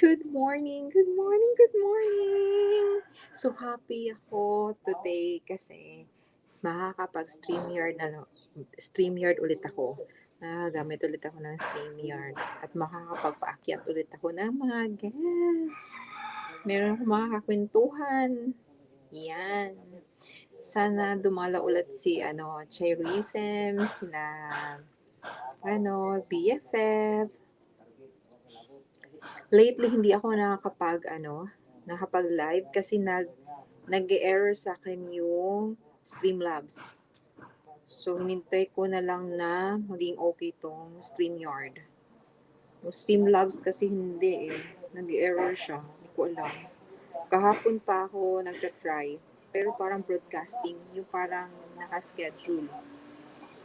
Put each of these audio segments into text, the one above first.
Good morning, good morning, good morning! So happy ako today kasi makakapag-StreamYard StreamYard ulit ako. Gamit ulit ako ng StreamYard at makakapagpaakyat ulit ako ng mga guests. Meron akong mga kakwentuhan. Yan. Sana dumala ulit si Cherism, sila BFF. Lately hindi ako nakapag-live kasi nag-error sa akin yung Streamlabs. So hinintay ko na lang na maging okay tong StreamYard. Yung Streamlabs kasi hindi eh. Nag-error siya. Hindi ko alam. Kahapon pa ako nagka-try. Pero parang broadcasting. Yung parang naka-schedule.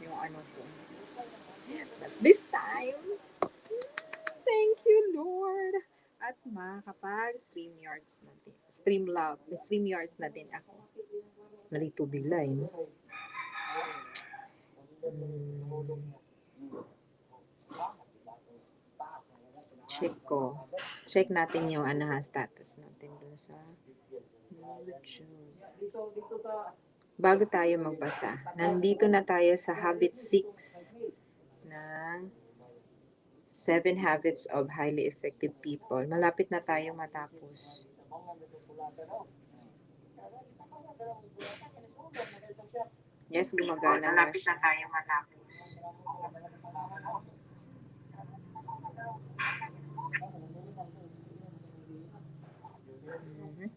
Yung ano ko. But this time, thank you, Lord. At makakapag-StreamYards natin. StreamYards na din ako. Nalito bigla eh. Check ko. Check natin yung status natin dun sa YouTube. Bago tayo magbasa, nandito na tayo sa Habit 6 ng 7 Habits of Highly Effective People. Malapit na tayo matapos. Yes, gumagana na Malapit siya. na tayo matapos. Mhm.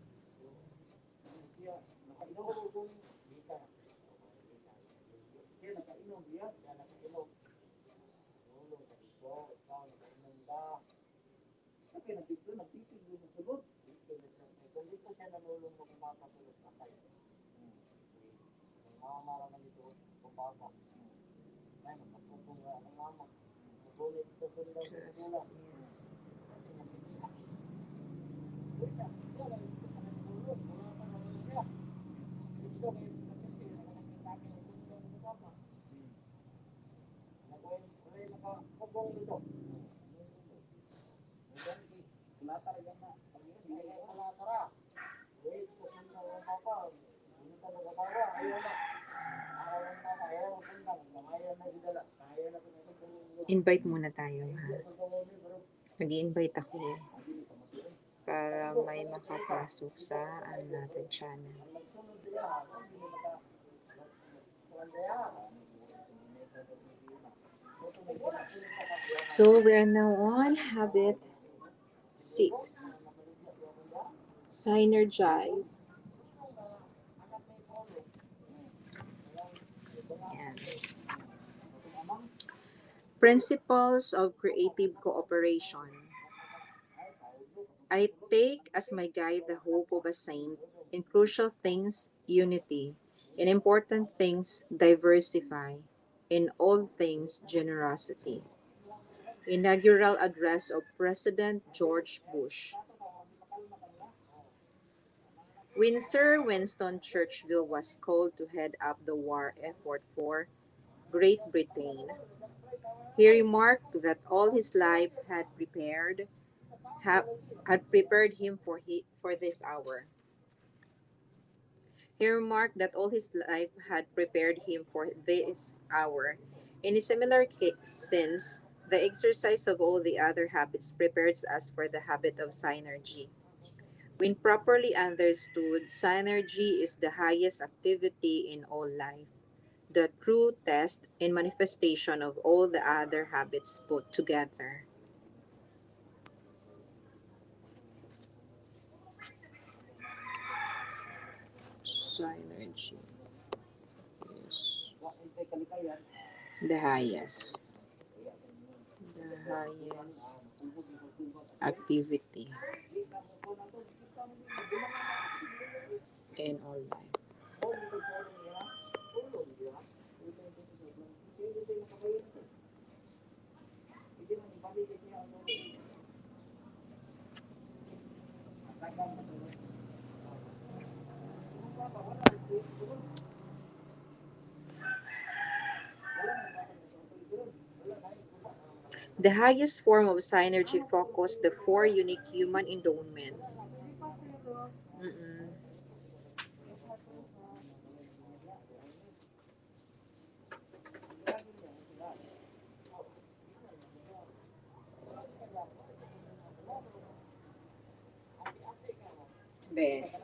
Yes. Invite muna tayo, ha? Mag-i-invite ako eh. Para may makapasok sa natin channel. So, we're now on Habit 6. Synergize. Yan. Principles of Creative Cooperation. I take as my guide the hope of a saint, in crucial things, unity, in important things, diversify, in all things, generosity. Inaugural Address of President George Bush. When Sir Winston Churchill was called to head up the war effort for Great Britain, he remarked that all his life ha- had prepared him for this hour. He remarked that all his life had prepared him for this hour. In a similar sense, the exercise of all the other habits prepares us for the habit of synergy. When properly understood, synergy is the highest activity in all life, the true test and manifestation of all the other habits put together. Synergy is the highest. The highest activity in all life. The highest form of synergy focus the four unique human endowments. Mm-mm. Best.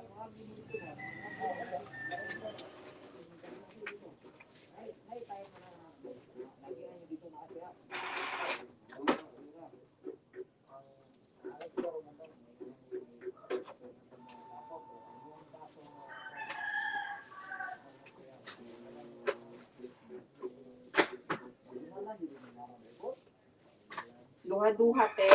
Duha-duha, te.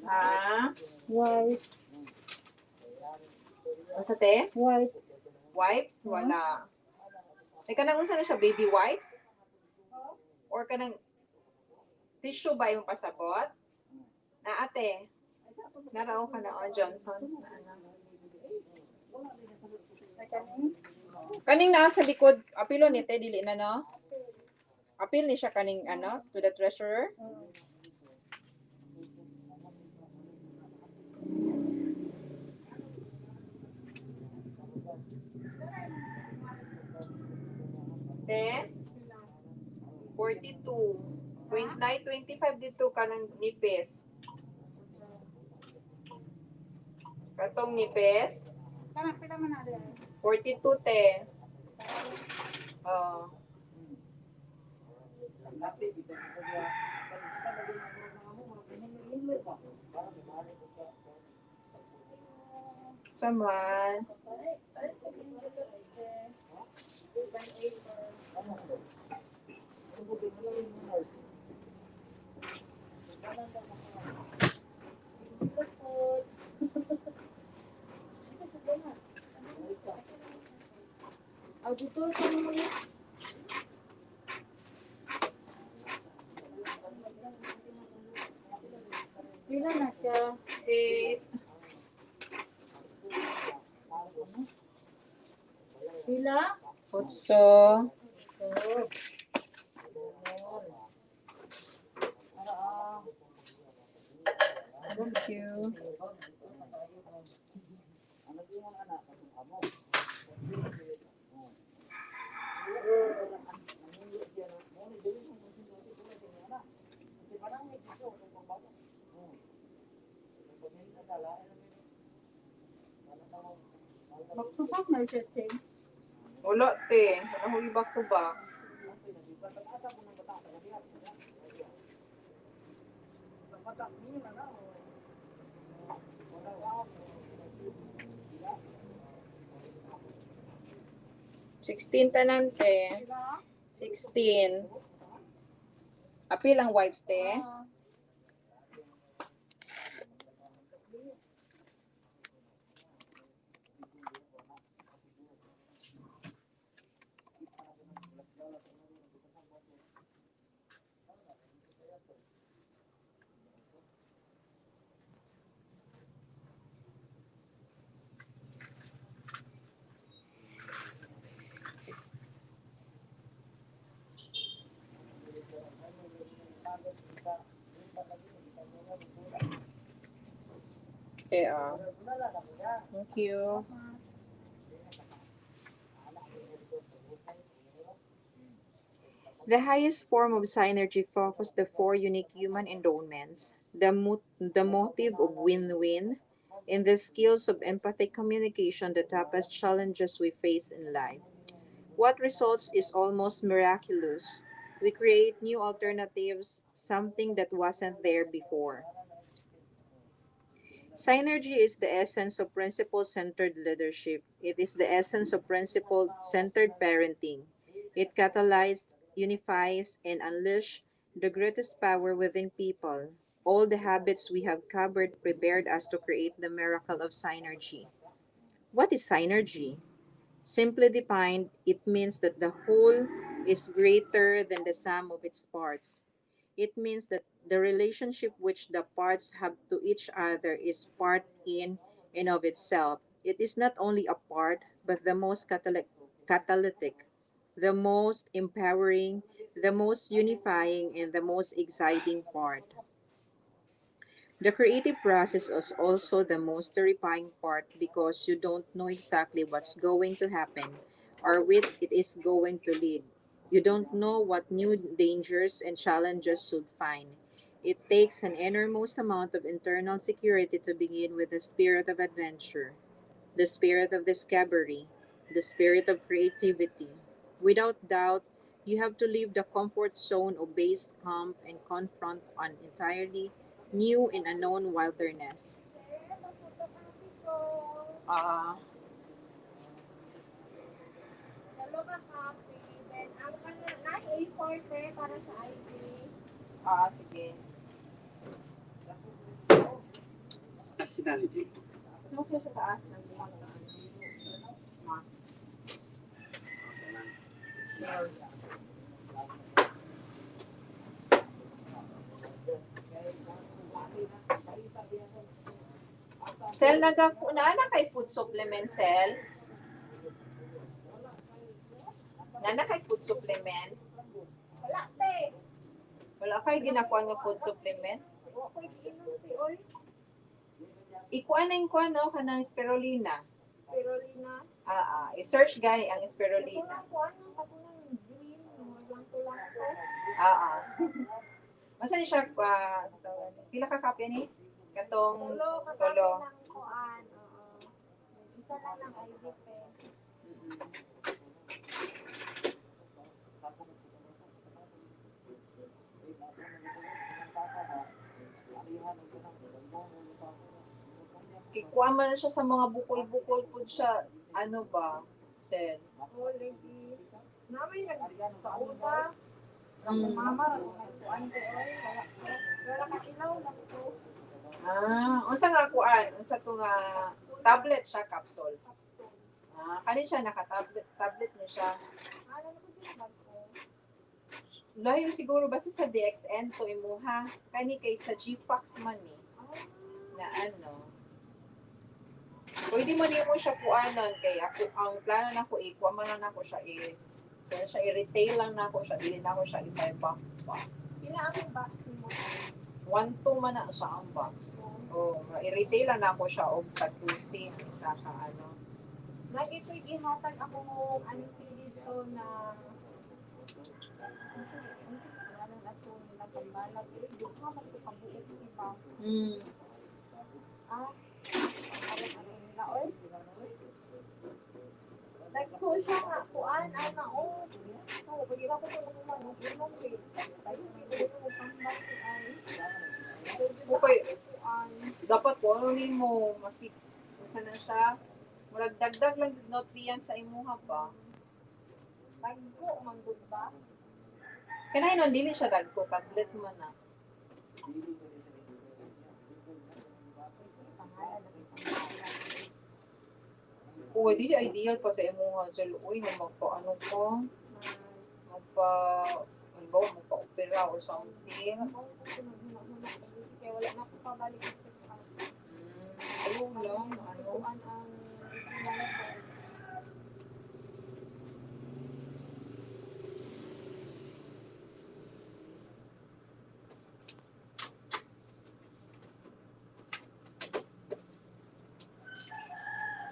Ha? White. Ano sa te? White. Wipes? Wala. Ay, kanang unsa na siya? Baby wipes? Or kanang tissue ba yung pasabot? Na ate? Naraw ka na o Johnson's na ano. Kaning naa sa likod, apilo ni te, dili na no? Apil ni siya kaning ano, to the treasurer? Te? 42. 29, 25 dito ka ng nipis. Katong nipis? Kana pila man na 42 te. Oh. Saman. Auditor sa mo ni. Pila na siya? 8. Pila? 8. Thank you. Magsusak na siya, Chen. Wala, te. Nahuli back to back. Sixteen tanan, te. 16. Apil ang wipes, te. Okay, thank you. The highest form of synergy focused the four unique human endowments, the motive of win-win, and the skills of empathic communication, the toughest challenges we face in life. What results is almost miraculous. We create new alternatives, something that wasn't there before. Synergy is the essence of principle centered leadership. It is the essence of principle centered parenting. It catalyzes, unifies, and unleashes the greatest power within people. All the habits we have covered prepared us to create the miracle of synergy. What is synergy? Simply defined, it means that the whole is greater than the sum of its parts. It means that the relationship which the parts have to each other is part in and of itself. It is not only a part, but the most catalytic, the most empowering, the most unifying, and the most exciting part. The creative process is also the most terrifying part because you don't know exactly what's going to happen or where it is going to lead. You don't know what new dangers and challenges you'll find. It takes an enormous amount of internal security to begin with the spirit of adventure, the spirit of discovery, the spirit of creativity. Without doubt, you have to leave the comfort zone of base camp and confront an entirely new and unknown wilderness. Ah, Dalawa copy. Then, ang na A4 para sa ID. sige. Nationality. Ano siya sa taas ng buwan sa ano? Mas. Sel, na kay food supplement, Sel? Kay food supplement? Wala, te. Wala kay ginakuan nga food supplement? Wala ko iinom, te, oy. Ikuan na yung kuan, no? Kanang spirulina. Spirulina. I-search gay ang Ito spirulina. lang ko, anong katunang green. Walang tulang ko. Masa ni siya, pila ka kapya ni? Katong Tulo, tolo. katabi ng kuan. Oo. Isa lang ng ID pen. Kikuha man siya sa mga bukol-bukol po siya. Ano ba? Sel. Oo, lagi. Namin nagsauna. Mama, kuan ko, oy. Wala ka ilaw lang ko. Unsa nga kuan? Unsa to nga tablet siya, capsule. Kani siya naka-tablet ni siya. Ano na ko din bag ko? Layo siguro basta sa DXN to imuha. Kani kay sa GFAX man ni. Na ano. Pwede mo nimo siya kuanan kay ako ang plano nako ikuha man lang nako siya i-retail lang nako siya, dili nako siya i-buy box pa. Pila ang box mo? 1-2 man na siya ang box. Oh, i-retail lang na ako siya og tag-12 ang isa ka ano. Lagi ko'y gihatag ako ano dito na walang ato nila pambalag. Pero duha man ko kabuok iba. Mm. Ah, ano nila oy. Nagko siya nga kuan ana oh. Oh, pag ila ko kung ano ilong eh. Tayo may ko pambal ay. Okay, Kuan. dapat po ano nimo maski usa na siya. Murag dagdag lang jud nutrient sa imuha pa. Tagko man gud ba? Kanayon non dili siya dagko tablet man na. Pangalan na pangalan. Oo, di ideal pa sa imuha sa uy na magpaano ko, magpa halimbawa magpa-opera or something. Kaya wala na ako pabalik sa Ayun lang, ano. kuan ang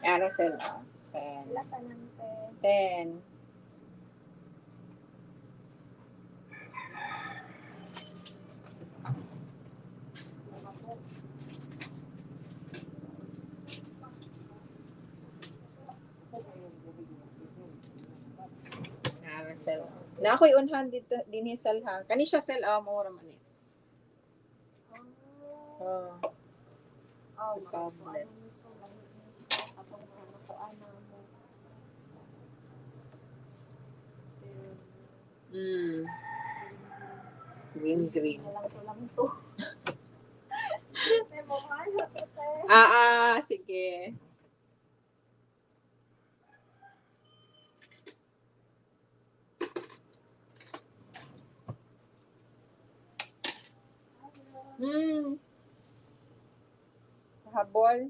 Aracel, 10. lasa ng 10. Aracel. Na ako'y unhan dito, din sel ha. Kani siya sel, mo raman eh. Oh, tablet. Mm. Green. lang to. May mahal ate. Sige. Mm. Habol.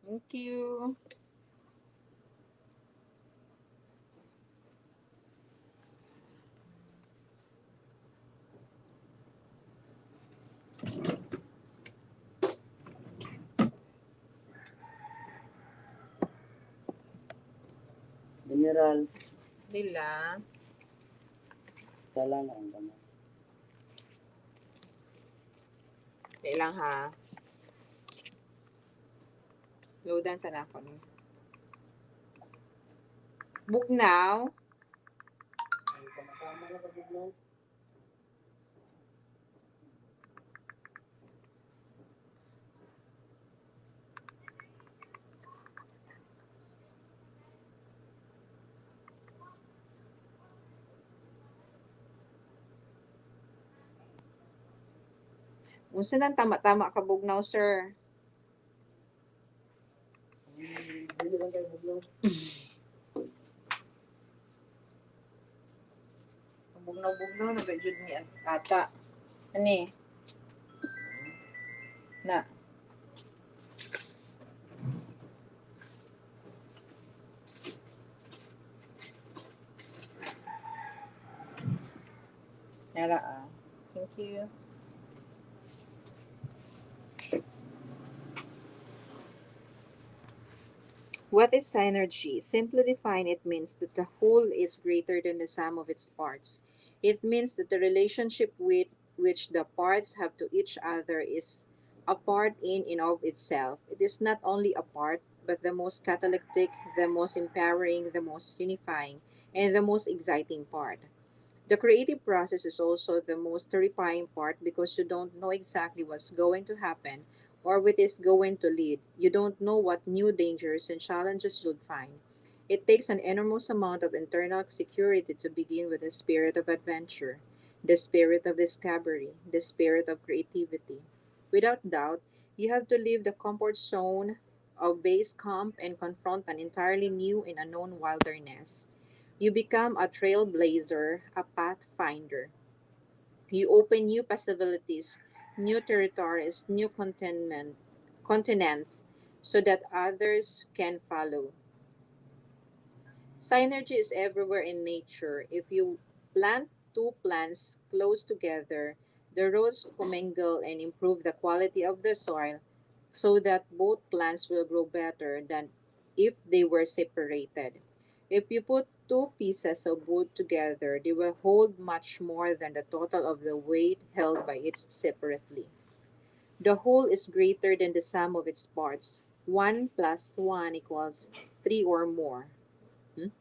Thank you. Mineral. Nila. Kailangan ang gamot. Ilang ha. Loadan sa nakon. Bugnaw. Ay, kamakama na kapag na. Unsa nang tama-tama ka bugnaw, sir? Hindi lang kayo bugnaw. Bugnaw-bugnaw na ba jud ni ata? Ani? Na. Nara Thank you. What is synergy? Simply defined, it means that the whole is greater than the sum of its parts. It means that the relationship with which the parts have to each other is a part in and of itself. It is not only a part, but the most catalytic, the most empowering, the most unifying, and the most exciting part. The creative process is also the most terrifying part because you don't know exactly what's going to happen or where it is going to lead. You don't know what new dangers and challenges you'll find. It takes an enormous amount of internal security to begin with the spirit of adventure, the spirit of discovery, the spirit of creativity. Without doubt, you have to leave the comfort zone of base camp and confront an entirely new and unknown wilderness. You become a trailblazer, a pathfinder. You open new possibilities, new territories, new continents, so that others can follow. Synergy is everywhere in nature. If you plant two plants close together, The roots commingle and improve the quality of the soil so that both plants will grow better than if they were separated. If you put two pieces of wood together, they will hold much more than the total of the weight held by each separately. The whole is greater than the sum of its parts. 1 plus 1 equals 3 or more. Hmm?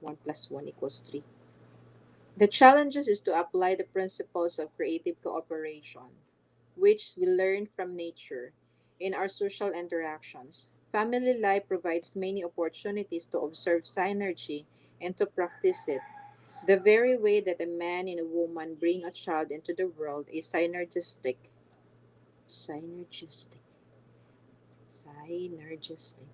1 plus 1 equals 3. The challenges is to apply the principles of creative cooperation, which we learn from nature in our social interactions. Family life provides many opportunities to observe synergy and to practice it. The very way that a man and a woman bring a child into the world is synergistic. Synergistic. Synergistic.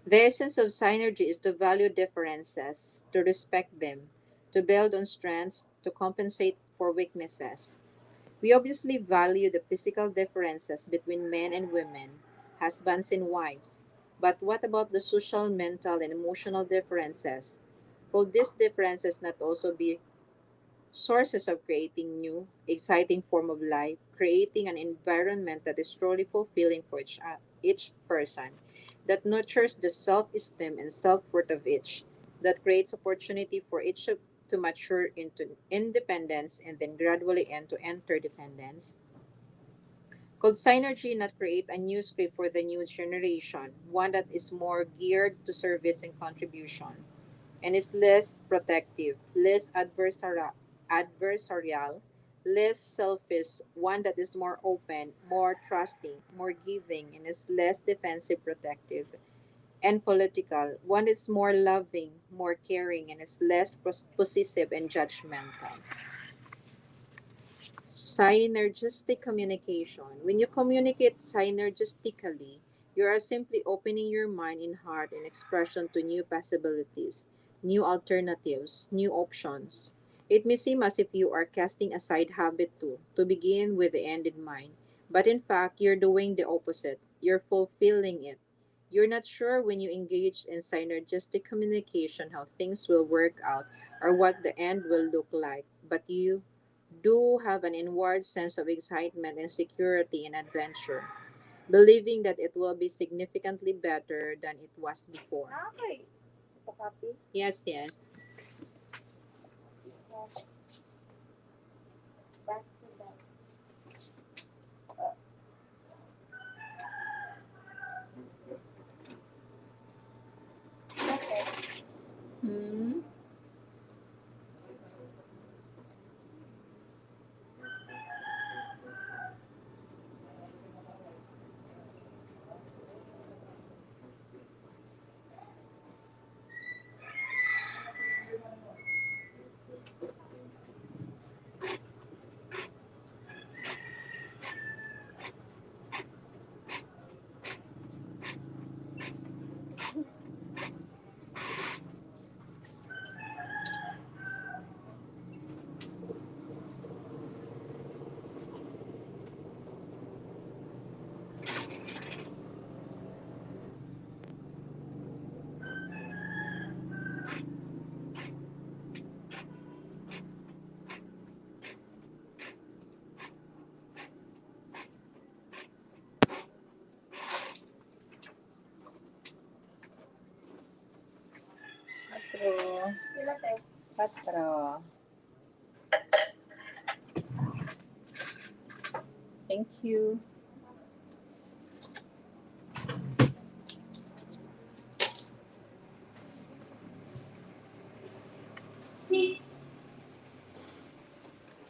The essence of synergy is to value differences, to respect them, to build on strengths, to compensate for weaknesses. We obviously value the physical differences between men and women, husbands and wives. But what about the social, mental, and emotional differences? Could these differences not also be sources of creating new, exciting form of life, creating an environment that is truly fulfilling for each person, that nurtures the self-esteem and self-worth of each, that creates opportunity for each to mature into independence and then gradually into interdependence? Could synergy not create a new script for the new generation, one that is more geared to service and contribution, and is less protective, less adversarial, less selfish, one that is more open, more trusting, more giving, and is less defensive, protective, and political, one that is more loving, more caring, and is less possessive and judgmental. Synergistic communication. When you communicate synergistically, you are simply opening your mind and heart and expression to new possibilities, new alternatives, new options. It may seem as if you are casting aside habit too, to begin with the end in mind, but in fact, you're doing the opposite. You're fulfilling it. You're not sure when you engage in synergistic communication how things will work out or what the end will look like, but you do have an inward sense of excitement and security and adventure, believing that it will be significantly better than it was before. Okay. Ito copy. Yes, yes. Back to that. Okay. Hmm. Quatro. Sila te. Quatro. Thank you.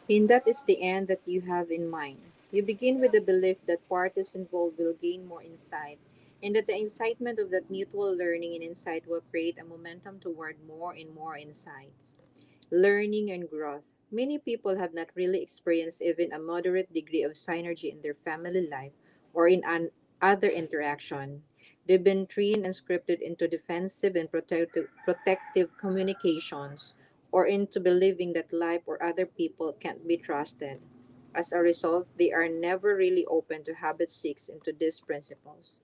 And that is the end that you have in mind. You begin with the belief that parties involved will gain more insight, and that the excitement of that mutual learning and insight will create a momentum toward more and more insights. Learning and growth. Many people have not really experienced even a moderate degree of synergy in their family life or in other interaction. They've been trained and scripted into defensive and protective communications or into believing that life or other people can't be trusted. As a result, they are never really open to habit six into these principles.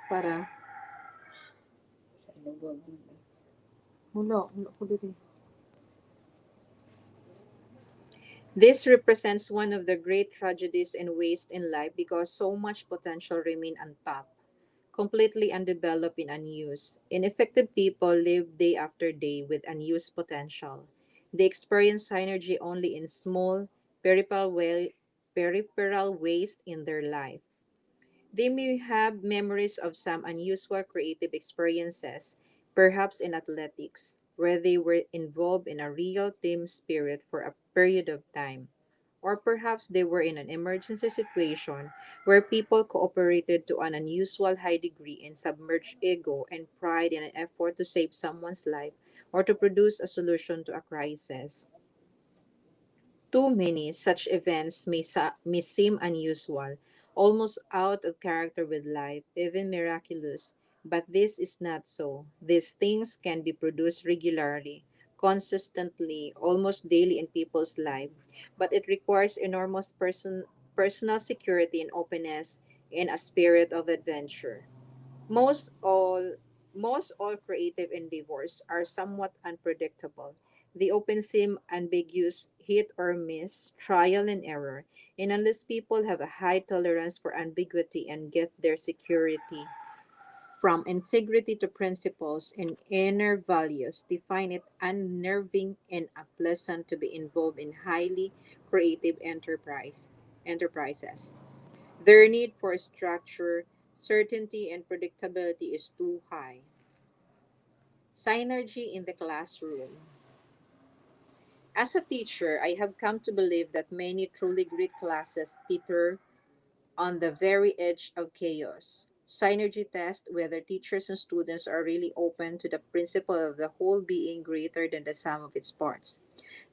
Para Wala ko diri. This represents one of the great tragedies and waste in life because so much potential remain untapped, completely undeveloped and unused. Ineffective people live day after day with unused potential. They experience synergy only in small, peripheral ways in their life. They may have memories of some unusual creative experiences, perhaps in athletics, where they were involved in a real team spirit for a period of time. Or perhaps they were in an emergency situation where people cooperated to an unusual high degree and submerged ego and pride in an effort to save someone's life or to produce a solution to a crisis. Too many such events may seem unusual, almost out of character with life, even miraculous, but this is not so. These things can be produced regularly, consistently, almost daily in people's life, but it requires enormous personal security and openness and a spirit of adventure. Most all most all creative endeavors are somewhat unpredictable. They often seem ambiguous, hit or miss, trial and error. And unless people have a high tolerance for ambiguity and get their security from integrity to principles and inner values, they find it unnerving and unpleasant to be involved in highly creative enterprises. Their need for structure, certainty, and predictability is too high. Synergy in the classroom. As a teacher, I have come to believe that many truly great classes teeter on the very edge of chaos. Synergy tests whether teachers and students are really open to the principle of the whole being greater than the sum of its parts.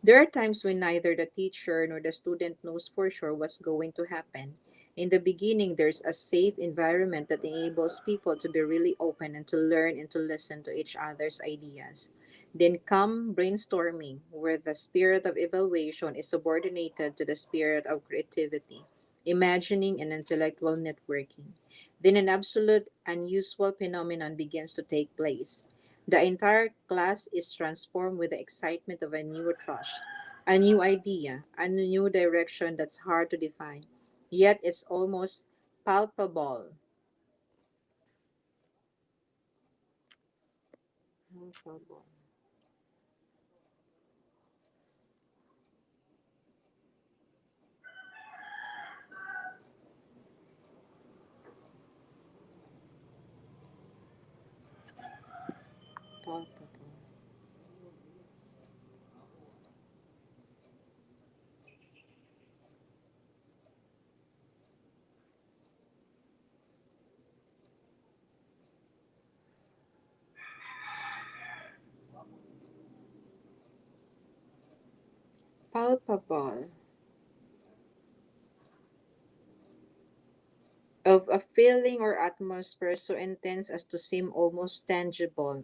There are times when neither the teacher nor the student knows for sure what's going to happen. In the beginning, there's a safe environment that enables people to be really open and to learn and to listen to each other's ideas. Then come brainstorming, where the spirit of evaluation is subordinated to the spirit of creativity, imagining, and intellectual networking. Then an absolute unusual phenomenon begins to take place. The entire class is transformed with the excitement of a new trust, a new idea, a new direction that's hard to define. Yet it's almost palpable. Palpable. Palpable. Palpable. Of a feeling or atmosphere so intense as to seem almost tangible.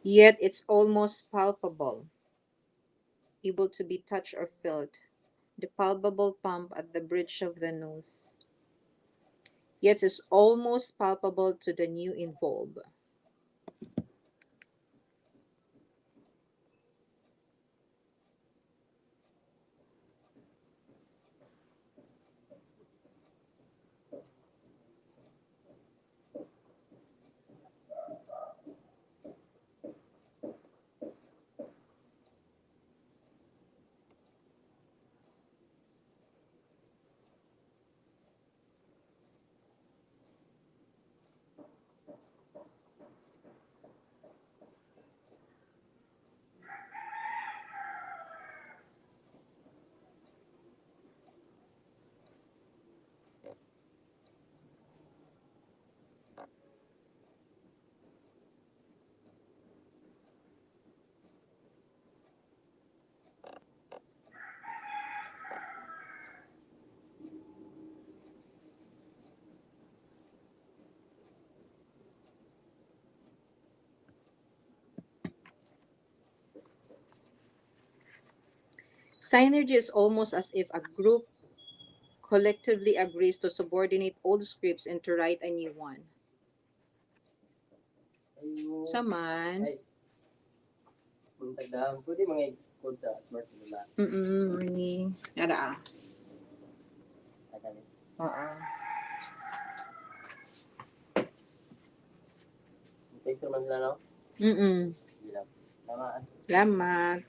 Yet it's almost palpable, able to be touched or felt. The palpable pump at the bridge of the nose. Yet it's almost palpable to the new involved. Synergy is almost as if a group collectively agrees to subordinate old scripts and to write a new one. Ayo. Saman. Ay, buntag dahon. Pwede mga ikod sa smart nila. Morning. Yara ah. Akan Oo. picture man sila, no? Mm-mm. Hindi lang. Tama. Salamat.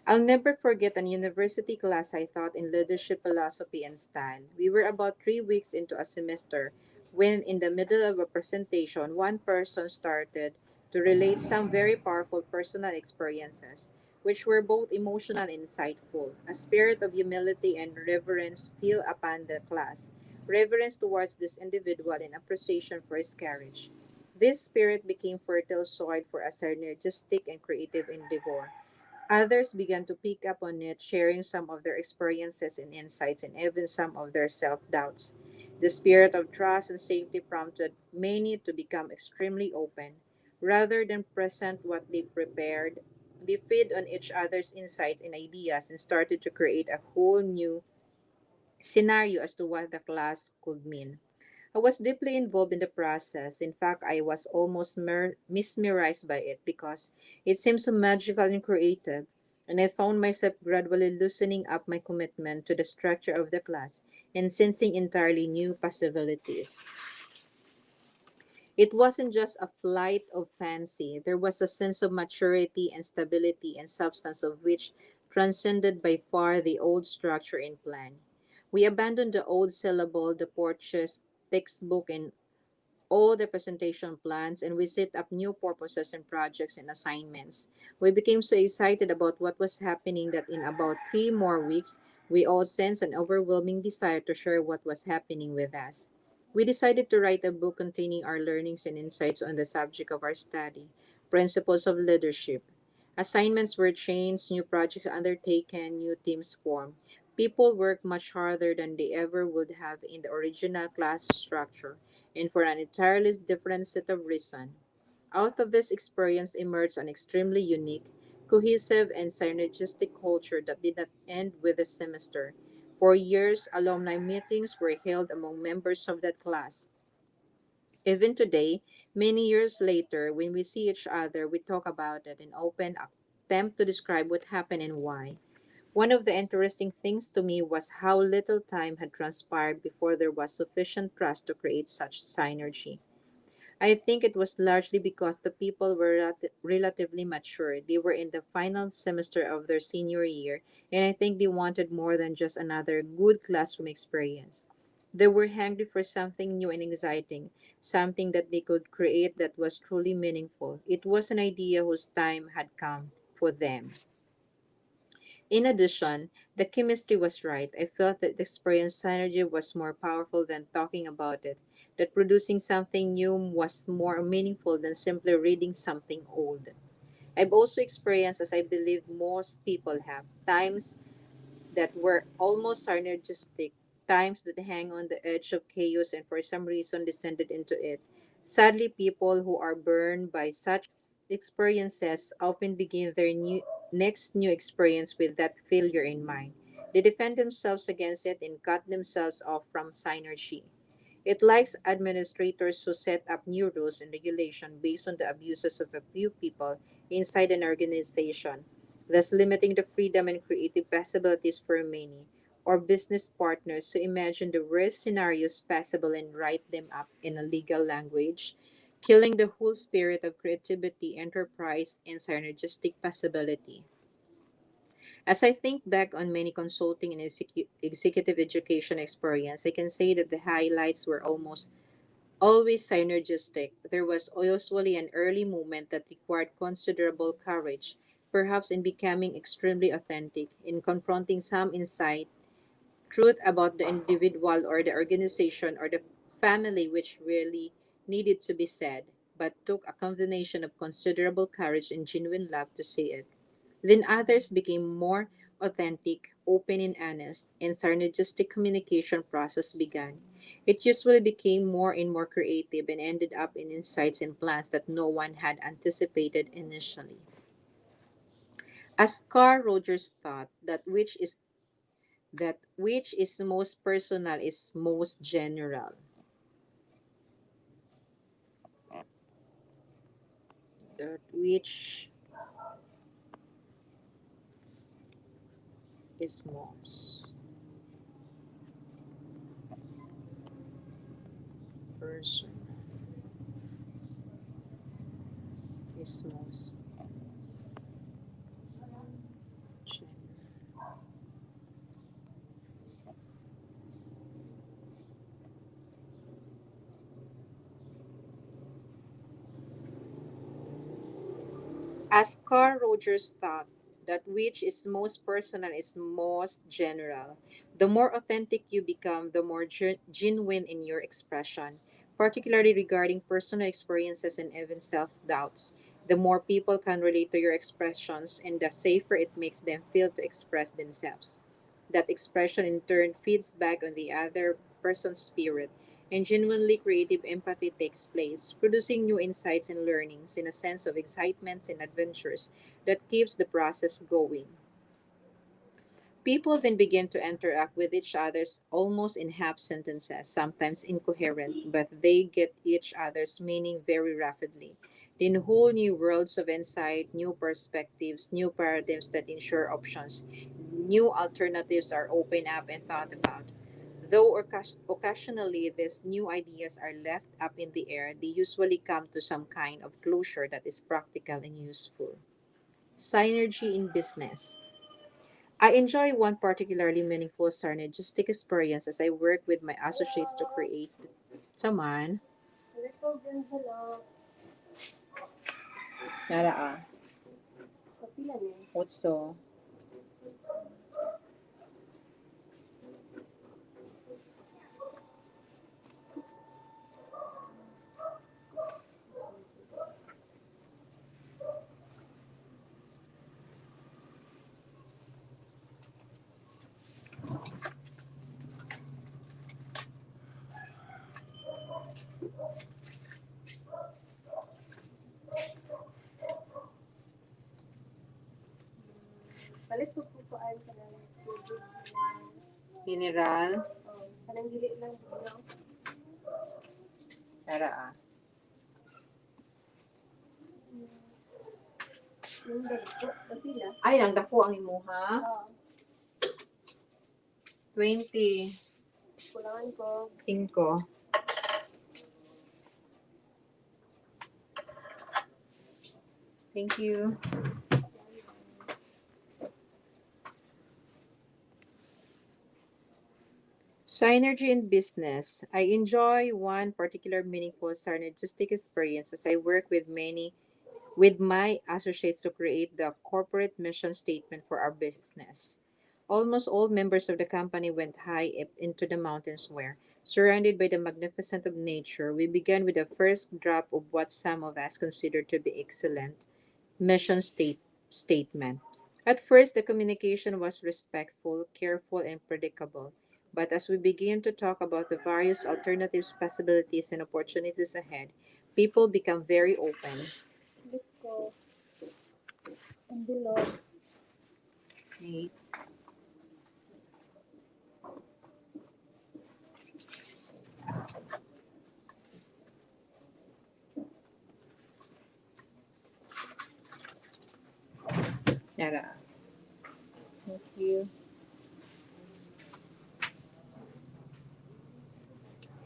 I'll never forget an university class I taught in leadership philosophy and style. We were about 3 weeks into a semester when, in the middle of a presentation, one person started to relate some very powerful personal experiences, which were both emotional and insightful. A spirit of humility and reverence fell upon the class, reverence towards this individual and appreciation for his courage. This spirit became fertile soil for a synergistic and creative endeavor. Others began to pick up on it, sharing some of their experiences and insights and even some of their self doubts. The spirit of trust and safety prompted many to become extremely open. Rather than present what they prepared, they fed on each other's insights and ideas and started to create a whole new scenario as to what the class could mean. I was deeply involved in the process. In fact, I was almost mesmerized by it because it seemed so magical and creative, and I found myself gradually loosening up my commitment to the structure of the class and sensing entirely new possibilities. It wasn't just a flight of fancy, there was a sense of maturity and stability and substance of which transcended by far the old structure and plan. We abandoned the old syllable, the purchase textbook, and all the presentation plans, and we set up new purposes and projects and assignments. We became so excited about what was happening that in about 3 more weeks, we all sensed an overwhelming desire to share what was happening with us. We decided to write a book containing our learnings and insights on the subject of our study, principles of leadership. Assignments were changed, new projects undertaken, new teams formed. People worked much harder than they ever would have in the original class structure and for an entirely different set of reasons. Out of this experience emerged an extremely unique, cohesive, and synergistic culture that did not end with the semester. For years, alumni meetings were held among members of that class. Even today, many years later, when we see each other, we talk about it and open attempt to describe what happened and why. One of the interesting things to me was how little time had transpired before there was sufficient trust to create such synergy. I think it was largely because the people were relatively mature. They were in the final semester of their senior year, and I think they wanted more than just another good classroom experience. They were hungry for something new and exciting, something that they could create that was truly meaningful. It was an idea whose time had come for them. In addition, the chemistry was right. I felt that the experience synergy was more powerful than talking about it, that producing something new was more meaningful than simply reading something old. I've also experienced, as I believe most people have, times that were almost synergistic, times that hang on the edge of chaos and for some reason descended into it. Sadly, people who are burned by such experiences often begin their next new experience with that failure in mind. They defend themselves against it and cut themselves off from synergy. It likes administrators who set up new rules and regulation based on the abuses of a few people inside an organization, thus limiting the freedom and creative possibilities for many, or business partners who imagine the worst scenarios possible and write them up in a legal language, killing the whole spirit of creativity, enterprise, and synergistic possibility. As I think back on many consulting and executive education experience, I can say that the highlights were almost always synergistic. There was usually an early moment that required considerable courage, perhaps in becoming extremely authentic, in confronting some insight, truth about the individual or the organization or the family which really needed to be said, but took a combination of considerable courage and genuine love to say it. Then others became more authentic, open and honest, and synergistic communication process began. It usually became more and more creative and ended up in insights and plans that no one had anticipated initially. As Carl Rogers thought, that which is That which is most personal is most general. That which is most personal is most general. As Carl Rogers thought, that which is most personal is most general. The more authentic you become, the more genuine in your expression, particularly regarding personal experiences and even self doubts. The more people can relate to your expressions, and the safer it makes them feel to express themselves. That expression in turn feeds back on the other person's spirit, and genuinely creative empathy takes place, producing new insights and learnings in a sense of excitements and adventures that keeps the process going. People then begin to interact with each other's almost in half sentences, sometimes incoherent, but they get each other's meaning very rapidly. In whole new worlds of insight, new perspectives, new paradigms that ensure options, new alternatives are opened up and thought about. Though occasionally these new ideas are left up in the air, they usually come to some kind of closure that is practical and useful. Synergy in business. I enjoy one particularly meaningful synergistic experience as I work with my associates to create saman. Little din hello. Yara ah. Kapila niya. Otso. Palit ko po paan ka ng tubig. Mineral. Kanang dili lang po. Yara ah. Yung dagko. Kapila. Ay, lang dako ang imuha. Oo. 20. Kulangan ko. 5. Thank you. Synergy in business. I enjoy one particular meaningful synergistic experience as I work with my associates to create the corporate mission statement for our business. Almost all members of the company went high up into the mountains where, surrounded by the magnificence of nature, we began with the first drop of what some of us consider to be excellent statement. At first, the communication was respectful, careful, and predictable. But as we began to talk about the various alternatives, possibilities, and opportunities ahead, people become very open. Lit ko. Ang bilog. Okay. Yara. Thank you.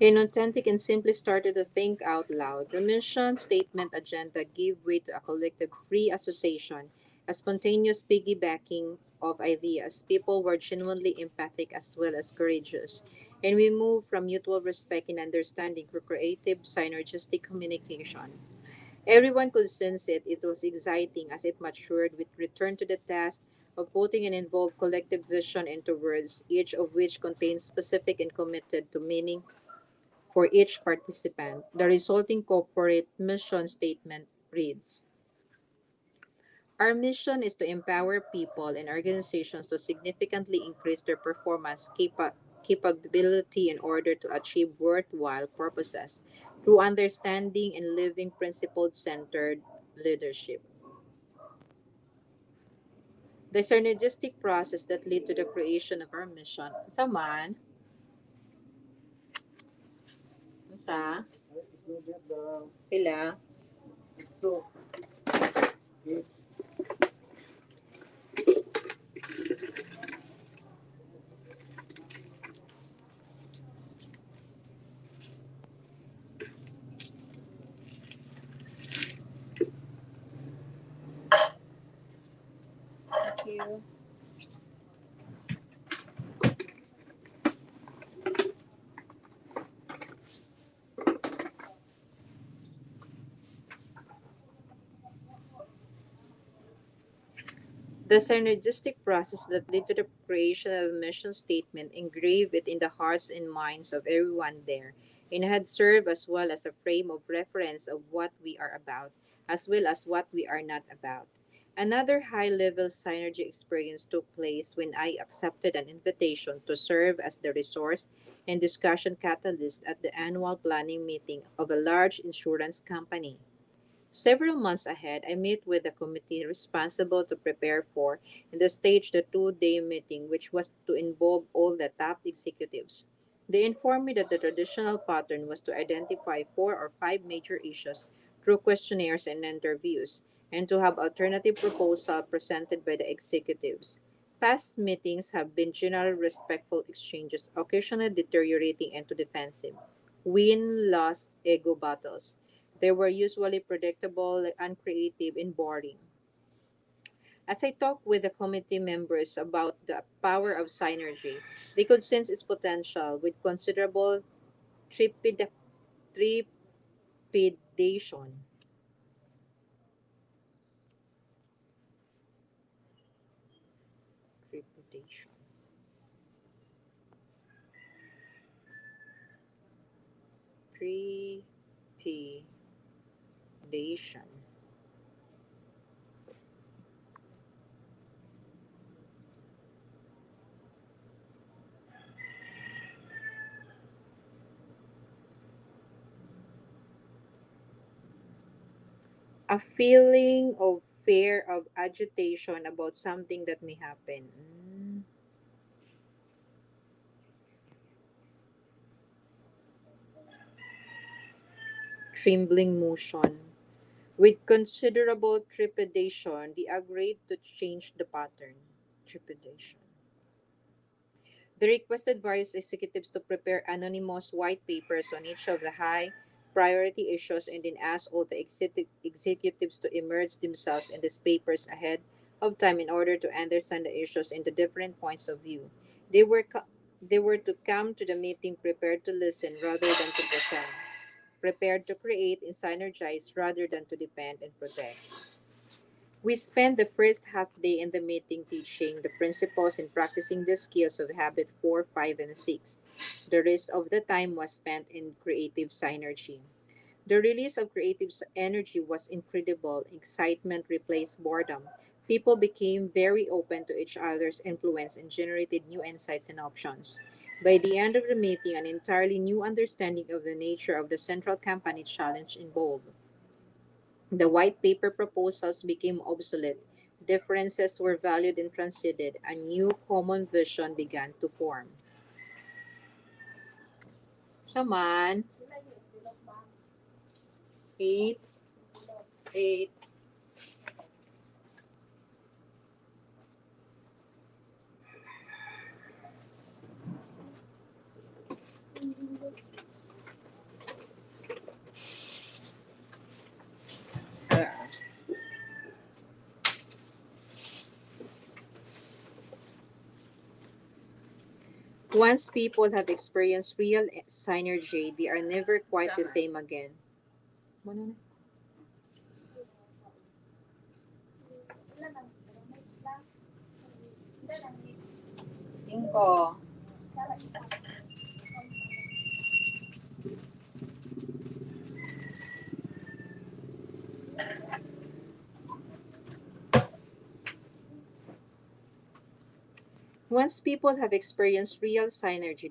Inauthentic and simply started to think out loud. The mission statement agenda gave way to a collective free association, a spontaneous piggybacking of ideas. People were genuinely empathic as well as courageous. And we moved from mutual respect and understanding to creative synergistic communication. Everyone could sense it. It was exciting as it matured with return to the task of putting an involved collective vision into words, each of which contains specific and committed to meaning for each participant. The resulting corporate mission statement reads: Our mission is to empower people and organizations to significantly increase their performance capability in order to achieve worthwhile purposes through understanding and living principle centered leadership. The synergistic process that lead to the creation of our mission. Sa man, sa pila. Thank you. The synergistic process that led to the creation of the mission statement engraved it in the hearts and minds of everyone there, and had served as well as a frame of reference of what we are about, as well as what we are not about. Another high level synergy experience took place when I accepted an invitation to serve as the resource and discussion catalyst at the annual planning meeting of a large insurance company. Several months ahead, I met with the committee responsible to prepare for and to stage the 2 day meeting, which was to involve all the top executives. They informed me that the traditional pattern was to identify 4 or 5 major issues through questionnaires and interviews, and to have alternative proposals presented by the executives. Past meetings have been generally respectful exchanges, occasionally deteriorating into defensive, win loss ego battles. They were usually predictable, uncreative, and boring. As I talked with the committee members about the power of synergy, they could sense its potential with considerable trepida- trepidation. Trepidation. Trepidation. A feeling of fear, of agitation about something that may happen. Trembling motion. With considerable trepidation, they agreed to change the pattern. Trepidation. They requested various executives to prepare anonymous white papers on each of the high priority issues and then asked all the executives to immerse themselves in these papers ahead of time in order to understand the issues and the different points of view. They were, they were to come to the meeting prepared to listen rather than to present, prepared to create and synergize rather than to defend and protect. We spent the first half day in the meeting teaching the principles and practicing the skills of habit 4, 5, and 6. The rest of the time was spent in creative synergy. The release of creative energy was incredible. Excitement replaced boredom. People became very open to each other's influence and generated new insights and options. By the end of the meeting, an entirely new understanding of the nature of the central company challenge evolved. The white paper proposals became obsolete. Differences were valued and transcended. A new common vision began to form. Saman, 8, 8. Once people have experienced real synergy, they are never quite the same again. Ano na? 5. Once people have experienced real synergy,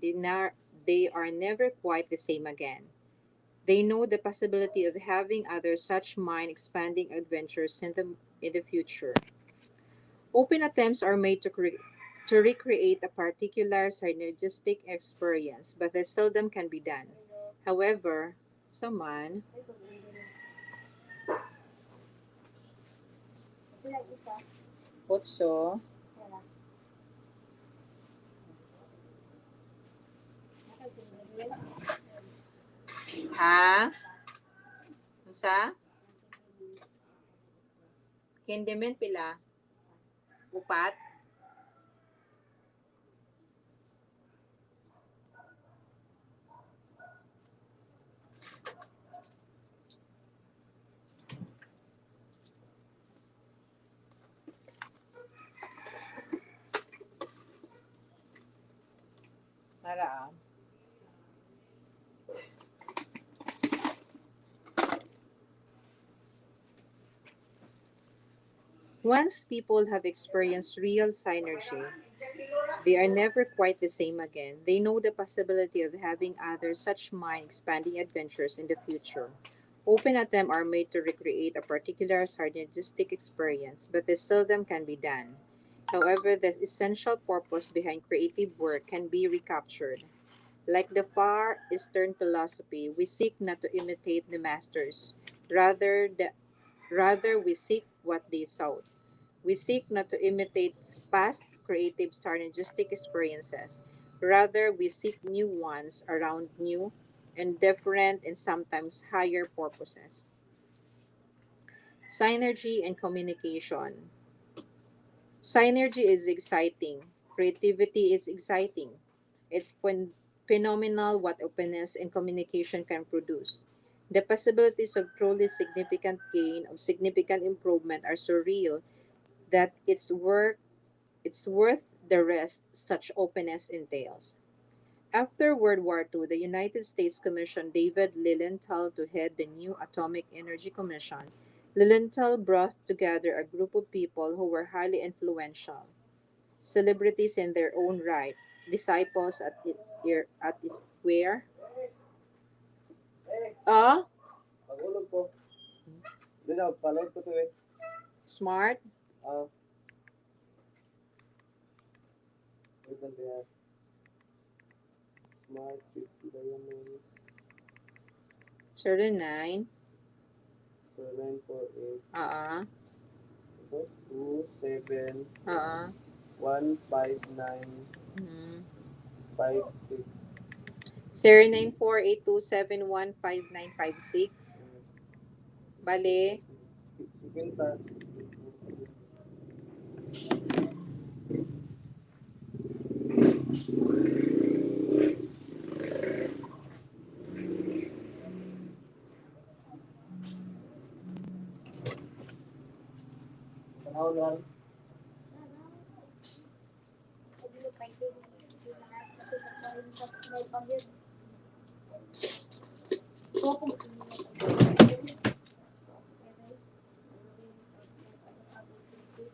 they are never quite the same again. They know the possibility of having other such mind expanding adventures in the future. Open attempts are made to recreate a particular synergistic experience, but they seldom can be done. However, someone, also, ha, sa, kindemen pila, upat, para. Once people have experienced real synergy, they are never quite the same again. They know the possibility of having other such mind expanding adventures in the future. Open attempts are made to recreate a particular synergistic experience, but they seldom can be done. However, the essential purpose behind creative work can be recaptured. Like the Far Eastern philosophy, we seek not to imitate the masters, rather, rather we seek what they sought. We seek not to imitate past creative synergistic experiences. Rather, we seek new ones around new and different and sometimes higher purposes. Synergy and communication. Synergy is exciting. Creativity is exciting. It's phenomenal what openness and communication can produce. The possibilities of truly significant gain, of significant improvement are so real that it's worth the risk such openness entails. After World War II, the United States commissioned David Lilienthal to head the new Atomic Energy Commission. Lilienthal brought together a group of people who were highly influential, celebrities in their own right, disciples at its where? Ah, Pagulog ko. Doon ako, panood ko to eh. smart, Ah, wait lang kaya. Smart 50 diamonds. 39. 0948. Ah, 27 ah, 159 mm. 56. 0948271596. Bale, 50. Panahon lang.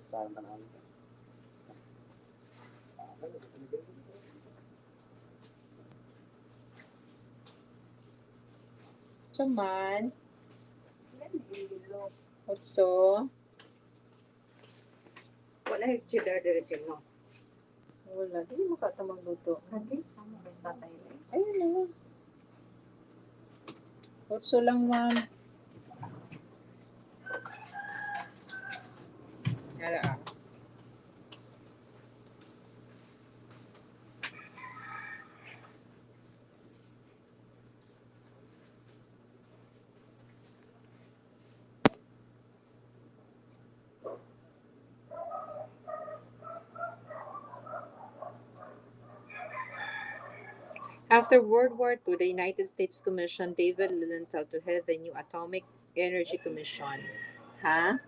Saan panahon? Chaman, Otso, Wala yung cheddar diretso no. wala, hindi mo ka magluto. Lagi, sama ba sa tayo? Ayun na. Otso lang, ma'am. Ara, ah. After World War II, the United States commissioned David Lilienthal to head the new Atomic Energy Commission. Ha?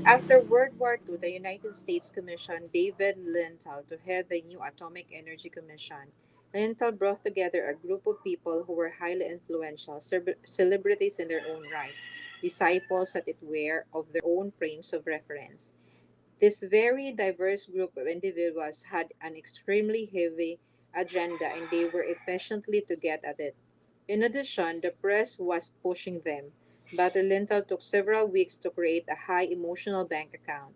After World War II, the United States commissioned David Lilienthal to head the new Atomic Energy Commission. Lilienthal brought together a group of people who were highly influential, celebrities in their own right, disciples, as it were, of their own frames of reference. This very diverse group of individuals had an extremely heavy agenda and they were impatiently to get at it. In addition, the press was pushing them. Dr. Lintel took several weeks to create a high emotional bank account.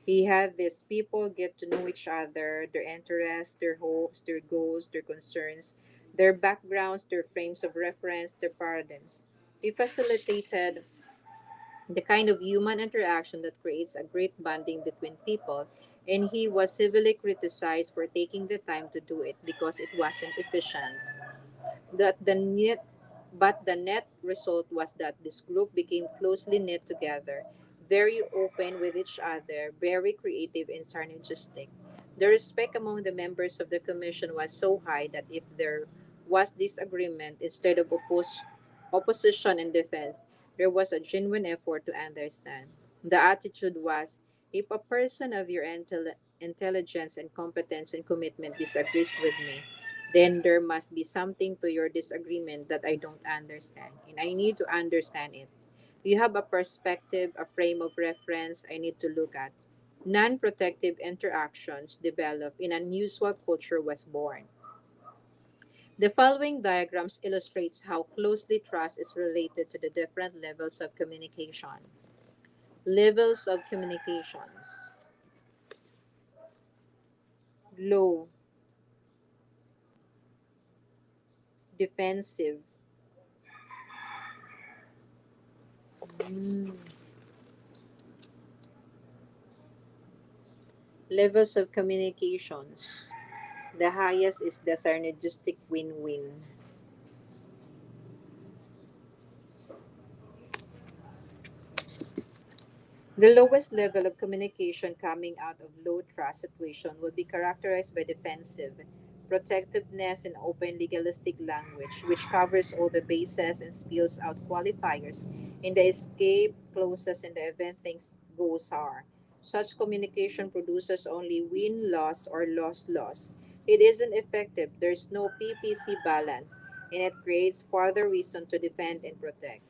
He had these people get to know each other, their interests, their hopes, their goals, their concerns, their backgrounds, their frames of reference, their paradigms. He facilitated the kind of human interaction that creates a great bonding between people, and he was severely criticized for taking the time to do it because it wasn't efficient. That the net, but the net result was that this group became closely knit together, very open with each other, very creative and synergistic. The respect among the members of the commission was so high that if there was disagreement instead of opposition and defense, there was a genuine effort to understand. The attitude was, if a person of your intelligence and competence and commitment disagrees with me, then there must be something to your disagreement that I don't understand, and I need to understand it. You have a perspective, a frame of reference I need to look at. Non protective interactions developed in unusual culture was born. The following diagrams illustrates how closely trust is related to the different levels of communication. Levels of communications. Low, defensive. Mm. Levels of communications. The highest is the synergistic win-win. The lowest level of communication coming out of low trust situation would be characterized by defensive, protectiveness, and open legalistic language, which covers all the bases and spills out qualifiers in the escape clauses in the event things go sour. Such communication produces only win-loss or loss-loss. It isn't effective. There's no PPC balance, and it creates further reason to defend and protect.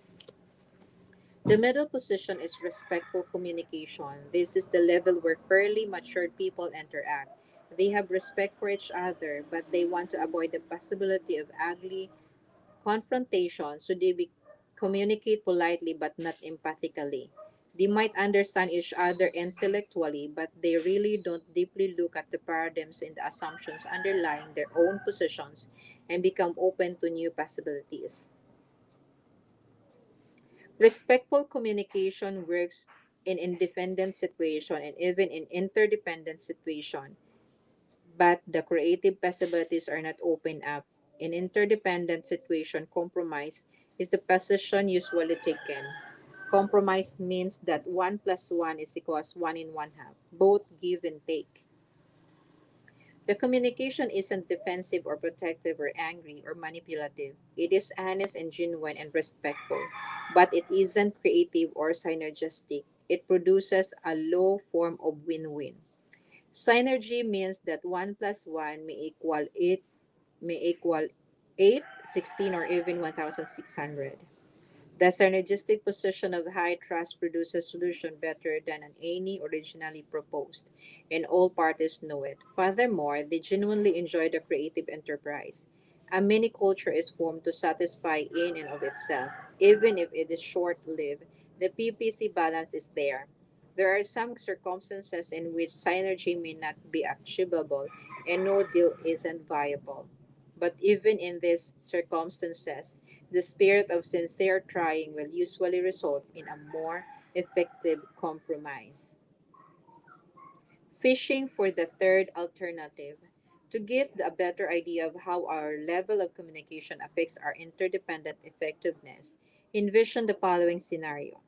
The middle position is respectful communication. This is the level where fairly matured people interact. They have respect for each other, but they want to avoid the possibility of ugly confrontation, so communicate politely but not empathically. They might understand each other intellectually, but they really don't deeply look at the paradigms and the assumptions underlying their own positions and become open to new possibilities. Respectful communication works in independent situation and even in interdependent situation, but the creative possibilities are not open up. In interdependent situation, compromise is the position usually taken. Compromise means that 1 plus 1 is equals 1 in 1 half, both give and take. The communication isn't defensive or protective or angry or manipulative. It is honest and genuine and respectful, but it isn't creative or synergistic. It produces a low form of win-win. Synergy means that 1 plus 1 may equal 8, 16, or even 1,600. The synergistic position of high trust produces solution better than any originally proposed, and all parties know it. Furthermore, they genuinely enjoy the creative enterprise. A mini culture is formed to satisfy in and of itself. Even if it is short-lived, the PPC balance is there. There are some circumstances in which synergy may not be achievable and no deal isn't viable. But even in these circumstances, the spirit of sincere trying will usually result in a more effective compromise. Fishing for the third alternative. To give a better idea of how our level of communication affects our interdependent effectiveness, envision the following scenario.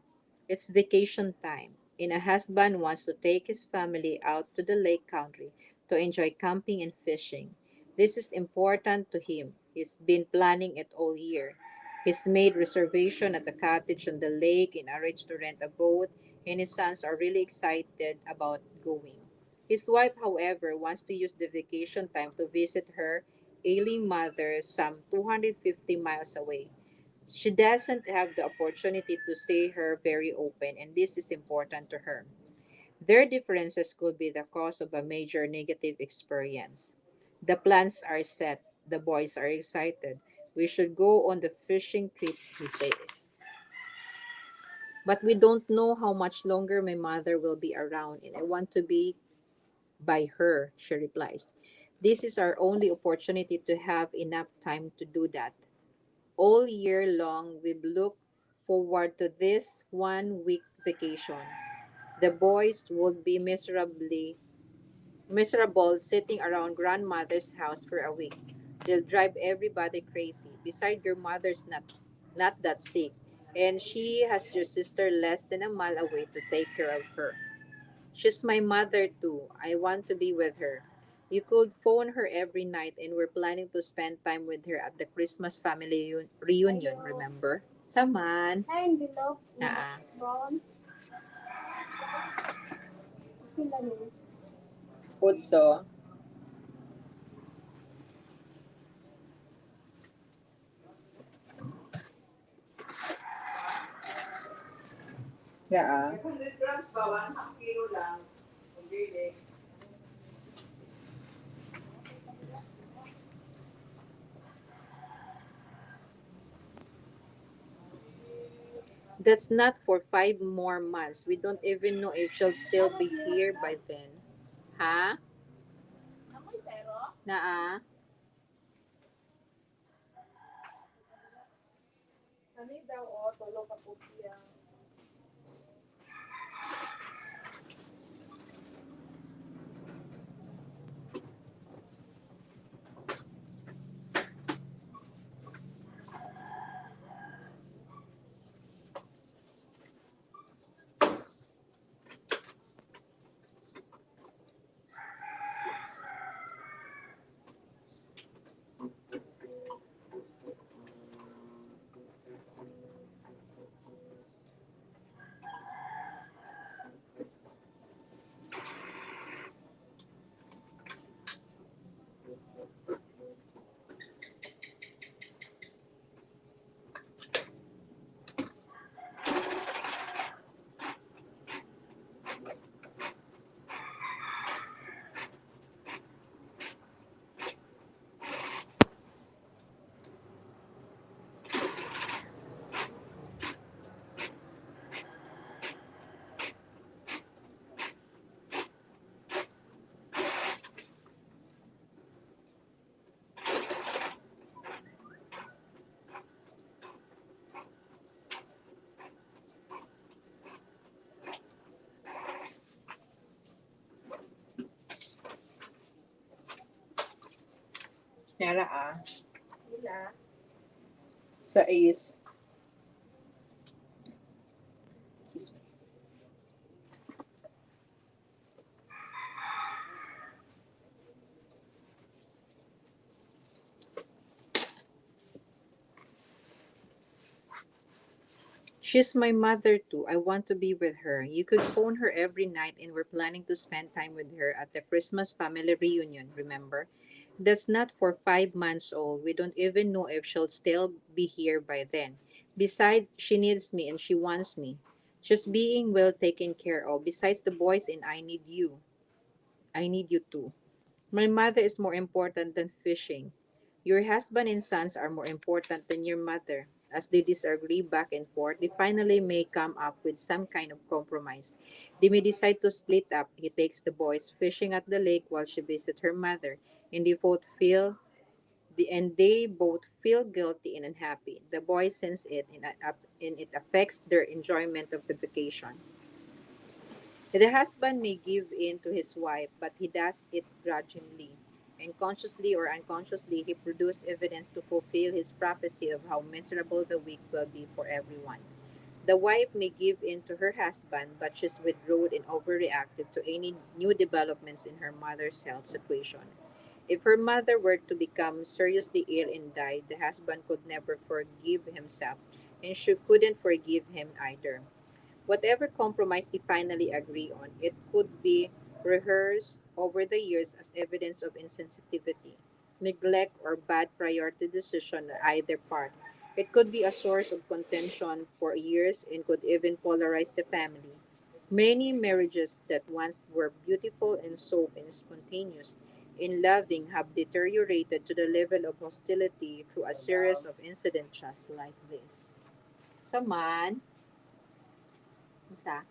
It's vacation time, and a husband wants to take his family out to the lake country to enjoy camping and fishing. This is important to him. He's been planning it all year. He's made reservation at a cottage on the lake and arranged to rent a boat, and his sons are really excited about going. His wife, however, wants to use the vacation time to visit her ailing mother some 250 miles away. She doesn't have the opportunity to see her very open, and this is important to her. Their differences could be the cause of a major negative experience. The plans are set. The boys are excited. We should go on the fishing trip, he says. But we don't know how much longer my mother will be around, and I want to be by her, she replies. This is our only opportunity to have enough time to do that. All year long, we've looked forward to this 1 week vacation. The boys would be miserable sitting around grandmother's house for a week. They'll drive everybody crazy. Besides, your mother's not that sick, and she has your sister less than a mile away to take care of her. She's my mother too. I want to be with her. You could phone her every night, and we're planning to spend time with her at the Christmas family reunion, remember? Saman. Ayun, below. Ah, Brown. Sila niyo. Putso. Yeah. That's not for 5 more months. We don't even know if she'll still be here by then. Ha? Amoy zero. Naa? Kani daw, o, tulo ka po siya. Nara ah. Sila. Sa is. She's my mother too. I want to be with her. You could phone her every night, and we're planning to spend time with her at the Christmas family reunion, remember? That's not for 5 months old. We don't even know if she'll still be here by then. Besides, she needs me and she wants me. She's being well taken care of. Besides the boys and I need you. I need you too. My mother is more important than fishing. Your husband and sons are more important than your mother. As they disagree back and forth, they finally may come up with some kind of compromise. They may decide to split up. He takes the boys fishing at the lake while she visits her mother, and they both feel guilty and unhappy. The boys sense it, and it affects their enjoyment of the vacation. The husband may give in to his wife, but he does it grudgingly. And consciously or unconsciously, he produced evidence to fulfill his prophecy of how miserable the week will be for everyone. The wife may give in to her husband, but she's withdrawn and overreactive to any new developments in her mother's health situation. If her mother were to become seriously ill and die, the husband could never forgive himself, and she couldn't forgive him either. Whatever compromise they finally agree on, it could be rehearsed over the years as evidence of insensitivity, neglect, or bad priority decision on either part. It could be a source of contention for years and could even polarize the family. Many marriages that once were beautiful and soap and spontaneous and loving have deteriorated to the level of hostility through a series of incidents just like this. Saman, isa.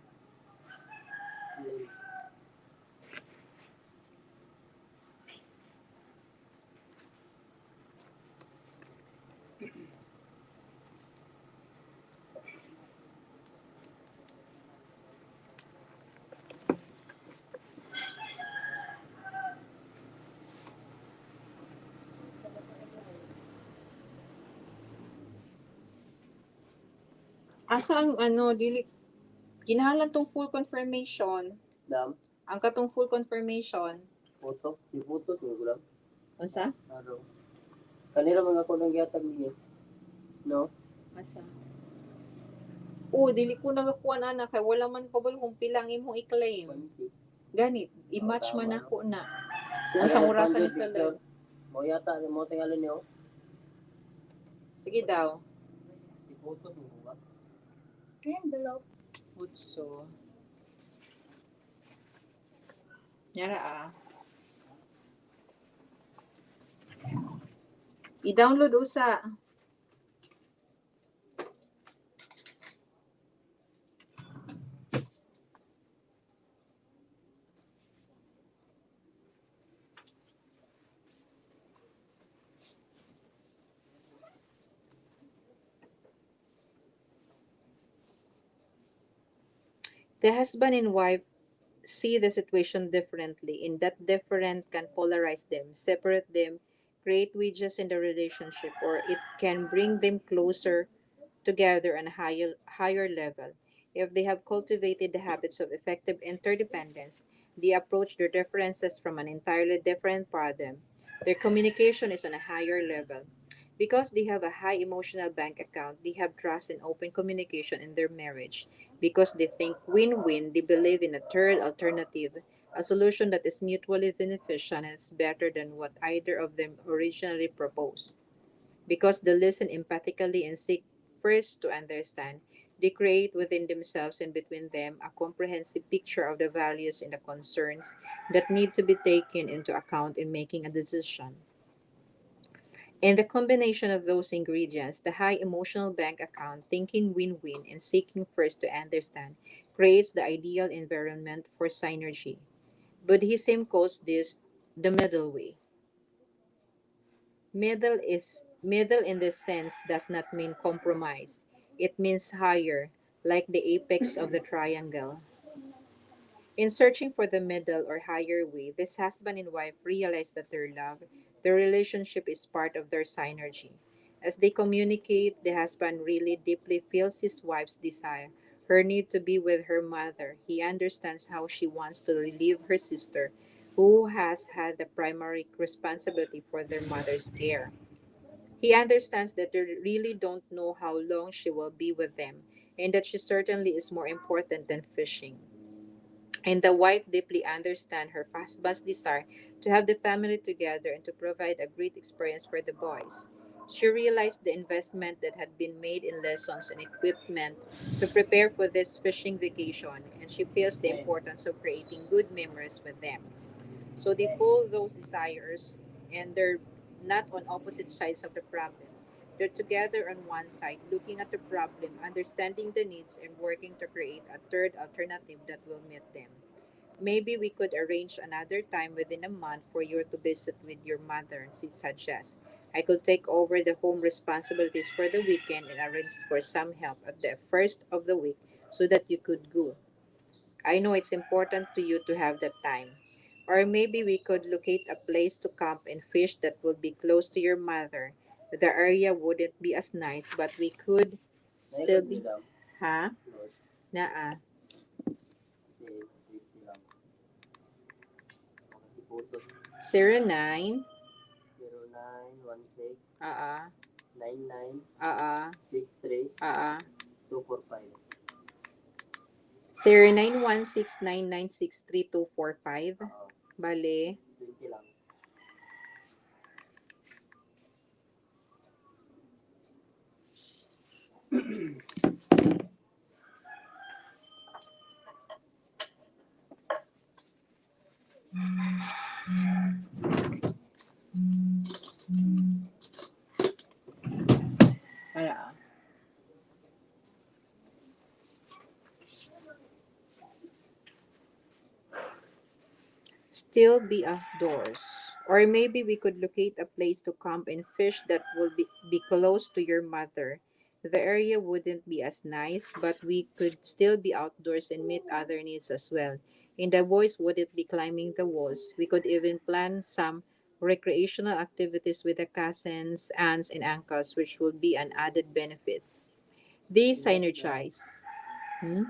Asa ang ano, dili, kinahanglan tong full confirmation. Dam, Ang katong full confirmation. photo. Si photo, siguro lang. Asa? Araw. Kanila mga ko nang gihatag niya. No? Asa? Oo, dili ko nagakuha na na kay wala man ko kung pilang imong i-claim. 20. Ganit, i-match tama, man no? ako na. Ano Asang yung orasan ni Victor? Salad. Mo yata, mo tingalan niyo. Sige daw. Si photo, siguro ba? Envelope. Utso. Yara ah. I-download usa. The husband and wife see the situation differently, and that different can polarize them, separate them, create wedges in the relationship, or it can bring them closer together on a higher level. If they have cultivated the habits of effective interdependence, they approach their differences from an entirely different paradigm. Their communication is on a higher level. Because they have a high emotional bank account, they have trust and open communication in their marriage. Because they think win win, they believe in a third alternative, a solution that is mutually beneficial and is better than what either of them originally proposed. Because they listen empathically and seek first to understand, they create within themselves and between them a comprehensive picture of the values and the concerns that need to be taken into account in making a decision. And the combination of those ingredients, the high emotional bank account, thinking win win, and seeking first to understand, creates the ideal environment for synergy. Buddhism calls this the middle way. Middle in this sense does not mean compromise. It means higher, like the apex of the triangle. In searching for the middle or higher way, this husband and wife realize that their relationship is part of their synergy. As they communicate, the husband really deeply feels his wife's desire, her need to be with her mother. He understands how she wants to relieve her sister, who has had the primary responsibility for their mother's care. He understands that they really don't know how long she will be with them, and that she certainly is more important than fishing. And the wife deeply understands her husband's desire to have the family together and to provide a great experience for the boys. She realized the investment that had been made in lessons and equipment to prepare for this fishing vacation, and she feels the importance of creating good memories with them. So they pull those desires, and they're not on opposite sides of the problem. They're together on one side, looking at the problem, understanding the needs, and working to create a third alternative that will meet them. Maybe we could arrange another time within a month for you to visit with your mother, she suggests. I could take over the home responsibilities for the weekend and arrange for some help at the first of the week so that you could go. I know it's important to you to have that time. Or maybe we could locate a place to camp and fish that would be close to your mother. The area wouldn't be as nice, but we could still be. Ha? Naa. Si photo. 09. 0916 Ah. 99 Ah. 63 Ah. 245. 0916996325. Bale. 20 lang. Ano? Still be outdoors. Or maybe we could locate a place to camp and fish that will be close to your mother. The area wouldn't be as nice, but we could still be outdoors and meet other needs as well. And the boys wouldn't be climbing the walls. We could even plan some recreational activities with the cousins, aunts, and uncles, which would be an added benefit. They synergize. Hmm?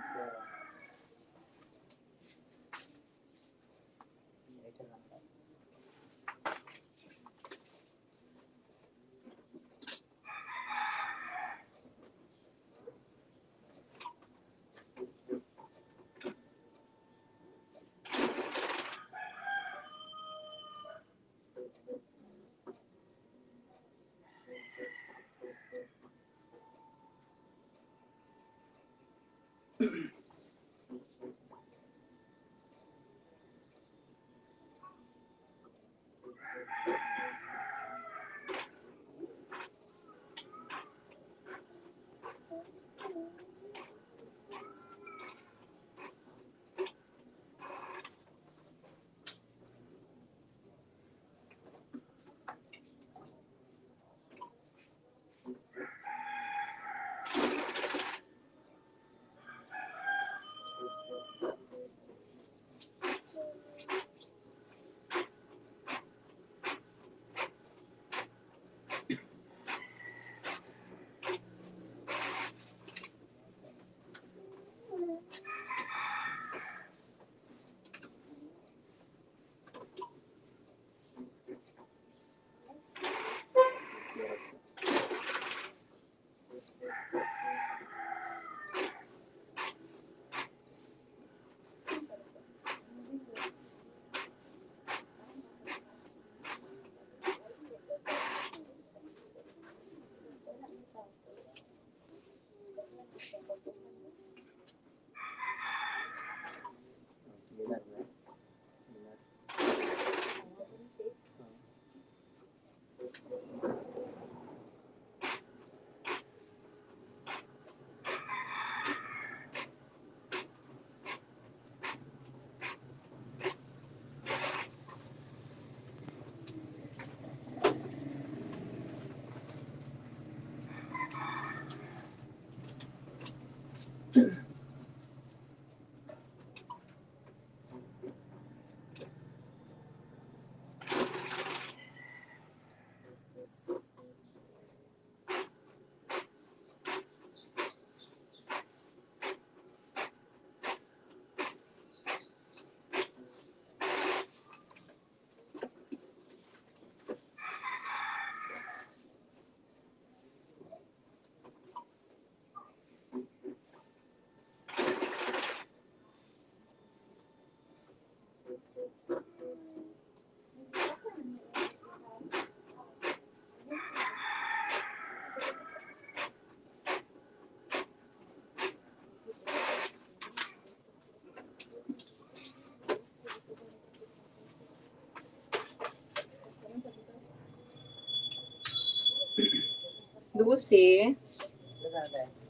Doce.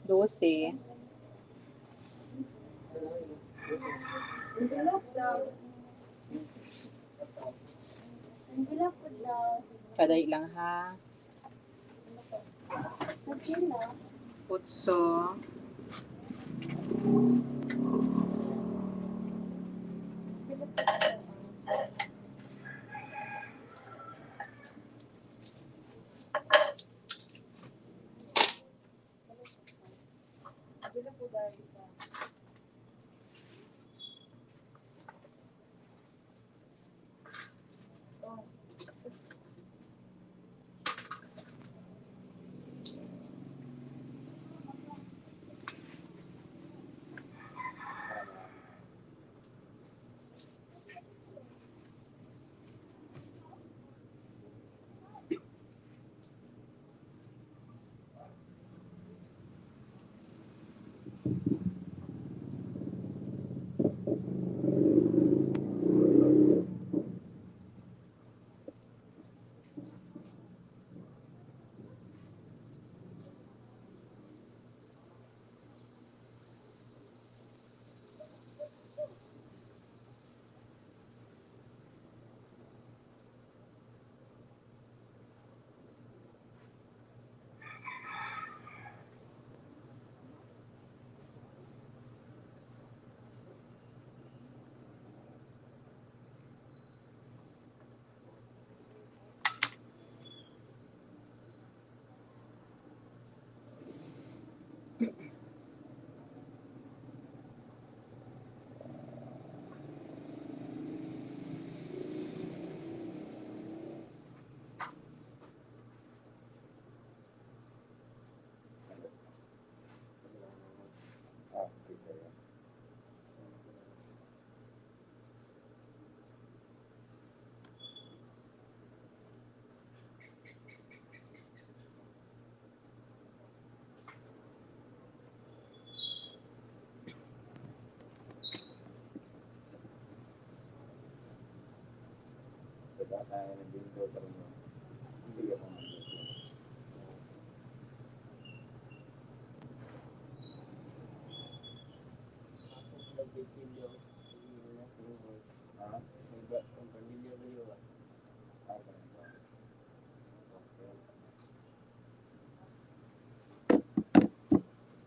Doce. Envelope daw. Envelope daw. Kadali lang ha. Nagkila. Putso. Envelope daw ito.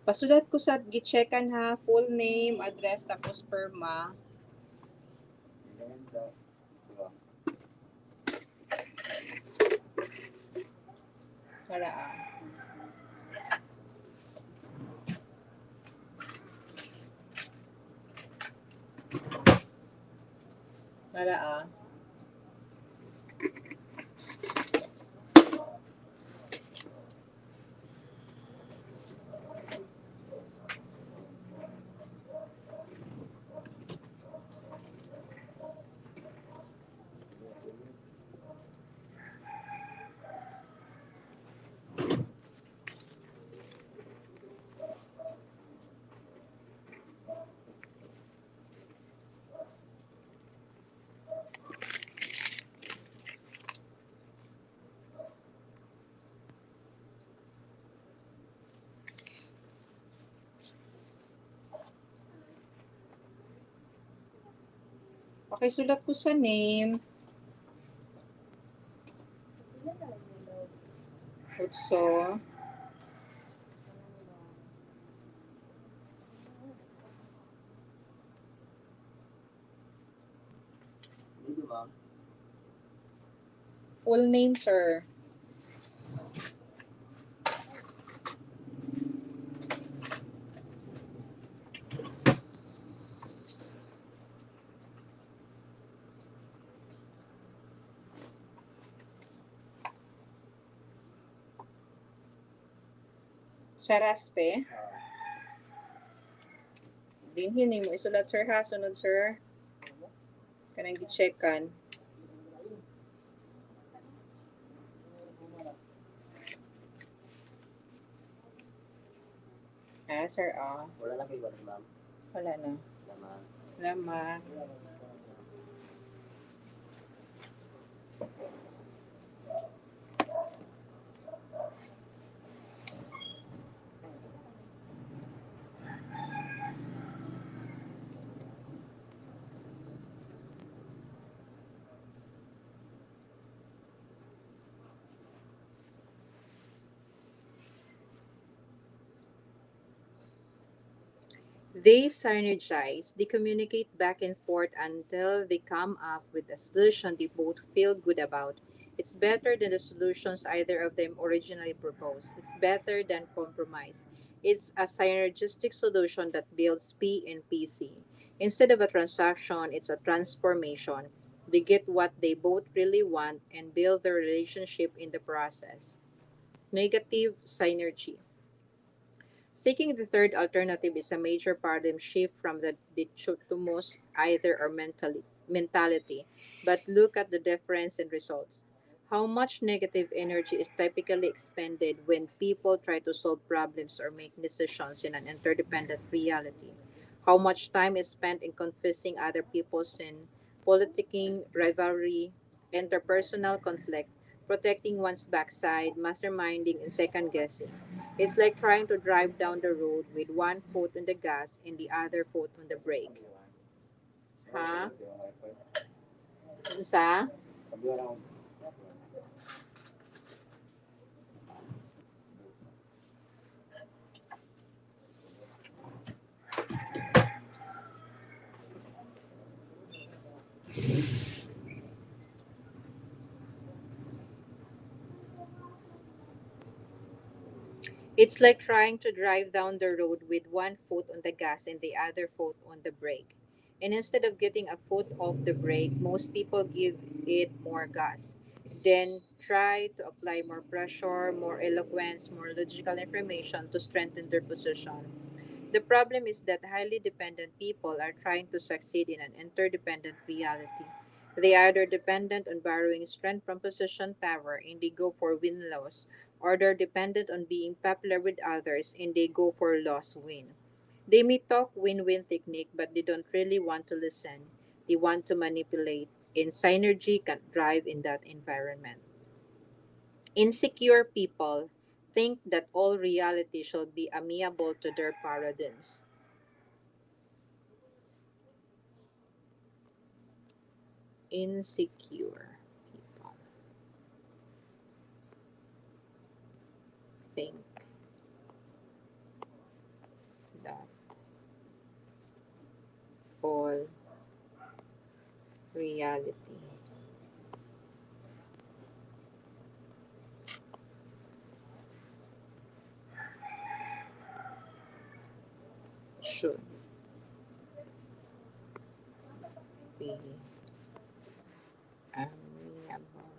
Pasulat ko sa gi-checkan ha, full name, address, tapos perma. Para Para Okay, sulat ko sa name. Utso. Full name, sir. Saraspe. Dinhin mo isulat, sir, ha. Sunod, sir. Kanang gi-checkan. Sir, Wala na kayo, ma'am. wala na. Naman. Salamat. They synergize, they communicate back and forth until they come up with a solution they both feel good about. It's better than the solutions either of them originally proposed. It's better than compromise. It's a synergistic solution that builds P and PC. Instead of a transaction, it's a transformation. They get what they both really want and build their relationship in the process. Negative synergy. Seeking the third alternative is a major paradigm shift from the dichotomous either or mentality. But look at the difference in results. How much negative energy is typically expended when people try to solve problems or make decisions in an interdependent reality? How much time is spent in confessing other people's sin, politicking, rivalry, interpersonal conflict, protecting one's backside, masterminding, and second guessing? It's like trying to drive down the road with one foot on the gas and the other foot on the brake. Ha? Sa? It's like trying to drive down the road with one foot on the gas and the other foot on the brake. And instead of getting a foot off the brake, most people give it more gas. Then try to apply more pressure, more eloquence, more logical information to strengthen their position. The problem is that highly dependent people are trying to succeed in an interdependent reality. They are either dependent on borrowing strength from position power and they go for win loss, or they're dependent on being popular with others and they go for loss win. They may talk win win technique, but they don't really want to listen. They want to manipulate. and synergy can thrive in that environment. Insecure people think that all reality should be amiable to their paradigms. Insecure people think that all reality should be amiable.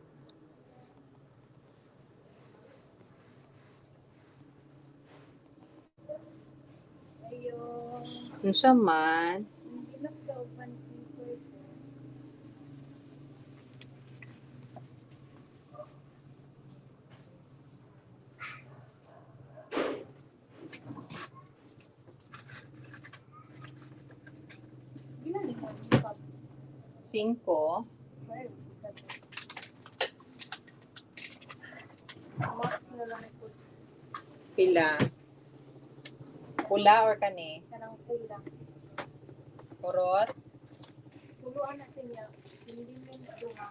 Ayun. Unsa man? Hindi lang daw pansiper ko. Ilan ni mo? 5. Five. Max na lang ito. Pila? Pula or kani? Kanang pula. Purot? Puluan na siya. Hindi mo duha.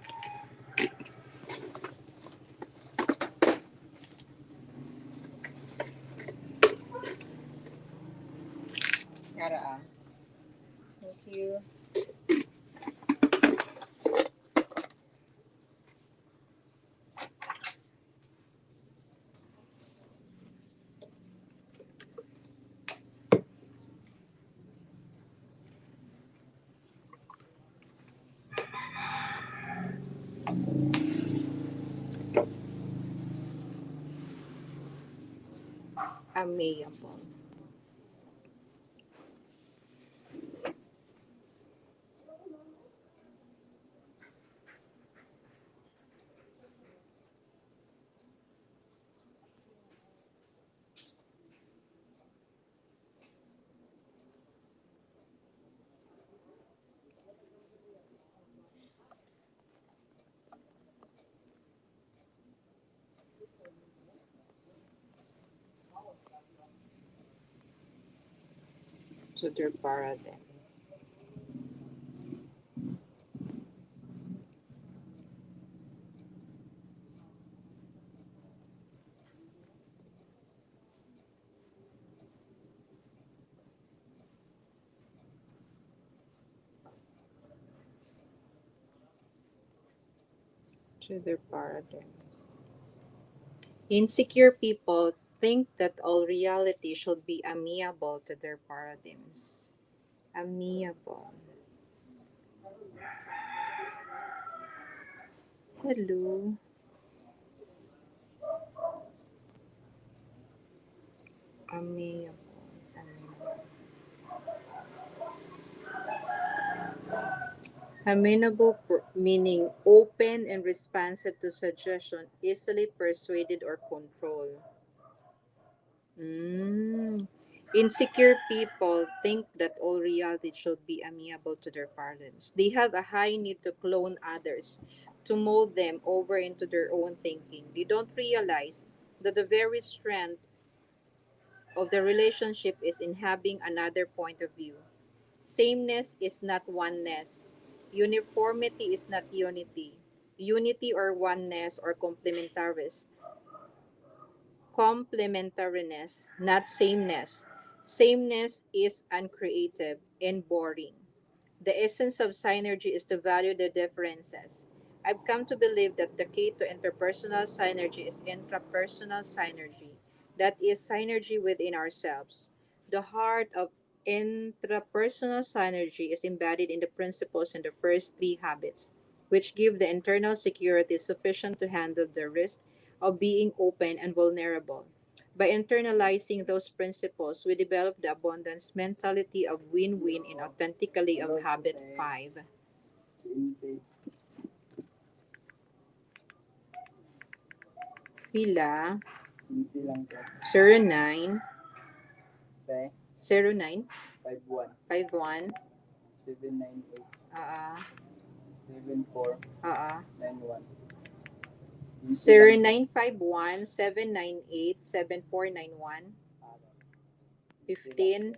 Yara ah. Thank you. Amiable. To their paradigms. To their paradigms. Insecure people think that all reality should be amiable to their paradigms. Amiable. Hello. Amiable. Amiable. Amenable meaning open and responsive to suggestion, easily persuaded or controlled. Mm. Insecure people think that all reality should be amiable to their parents. They have a high need to clone others, to mold them over into their own thinking. They don't realize that the very strength of the relationship is in having another point of view. Sameness is not oneness. Uniformity is not unity. Unity or oneness or complementariness, not sameness. Sameness is uncreative and boring. The essence of synergy is to value the differences. I've come to believe that the key to interpersonal synergy is intrapersonal synergy. That is synergy within ourselves. The heart of intrapersonal synergy is embedded in the principles in the first three habits, which give the internal security sufficient to handle the risk of being open and vulnerable. By internalizing those principles, we develop the abundance mentality of win-win and authentically of habit 5. Pila? Hindi lang to. 09 Okay? 09 5-1. 51 798. uh, Uh-uh. 7491. 0951-798-7491. 15.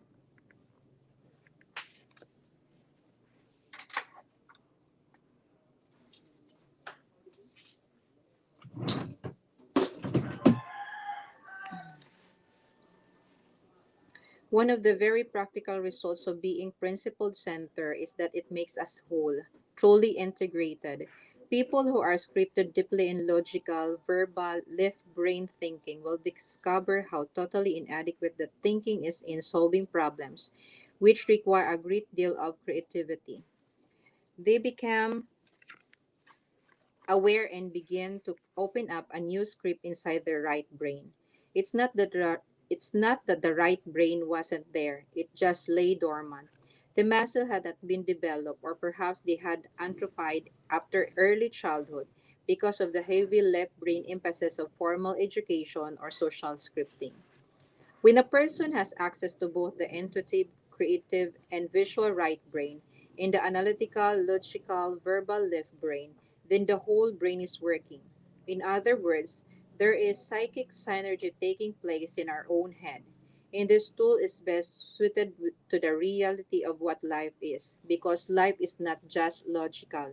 One of the very practical results of being principled center is that it makes us whole, truly integrated. People who are scripted deeply in logical, verbal, left brain thinking will discover how totally inadequate that thinking is in solving problems, which require a great deal of creativity. They become aware and begin to open up a new script inside their right brain. It's not that the right brain wasn't there. It just lay dormant. The muscle had not been developed, or perhaps they had atrophied after early childhood because of the heavy left brain emphasis of formal education or social scripting. When a person has access to both the intuitive, creative, and visual right brain and the analytical, logical, verbal left brain, then the whole brain is working. In other words, there is psychic synergy taking place in our own head. And this tool is best suited to the reality of what life is, because life is not just logical,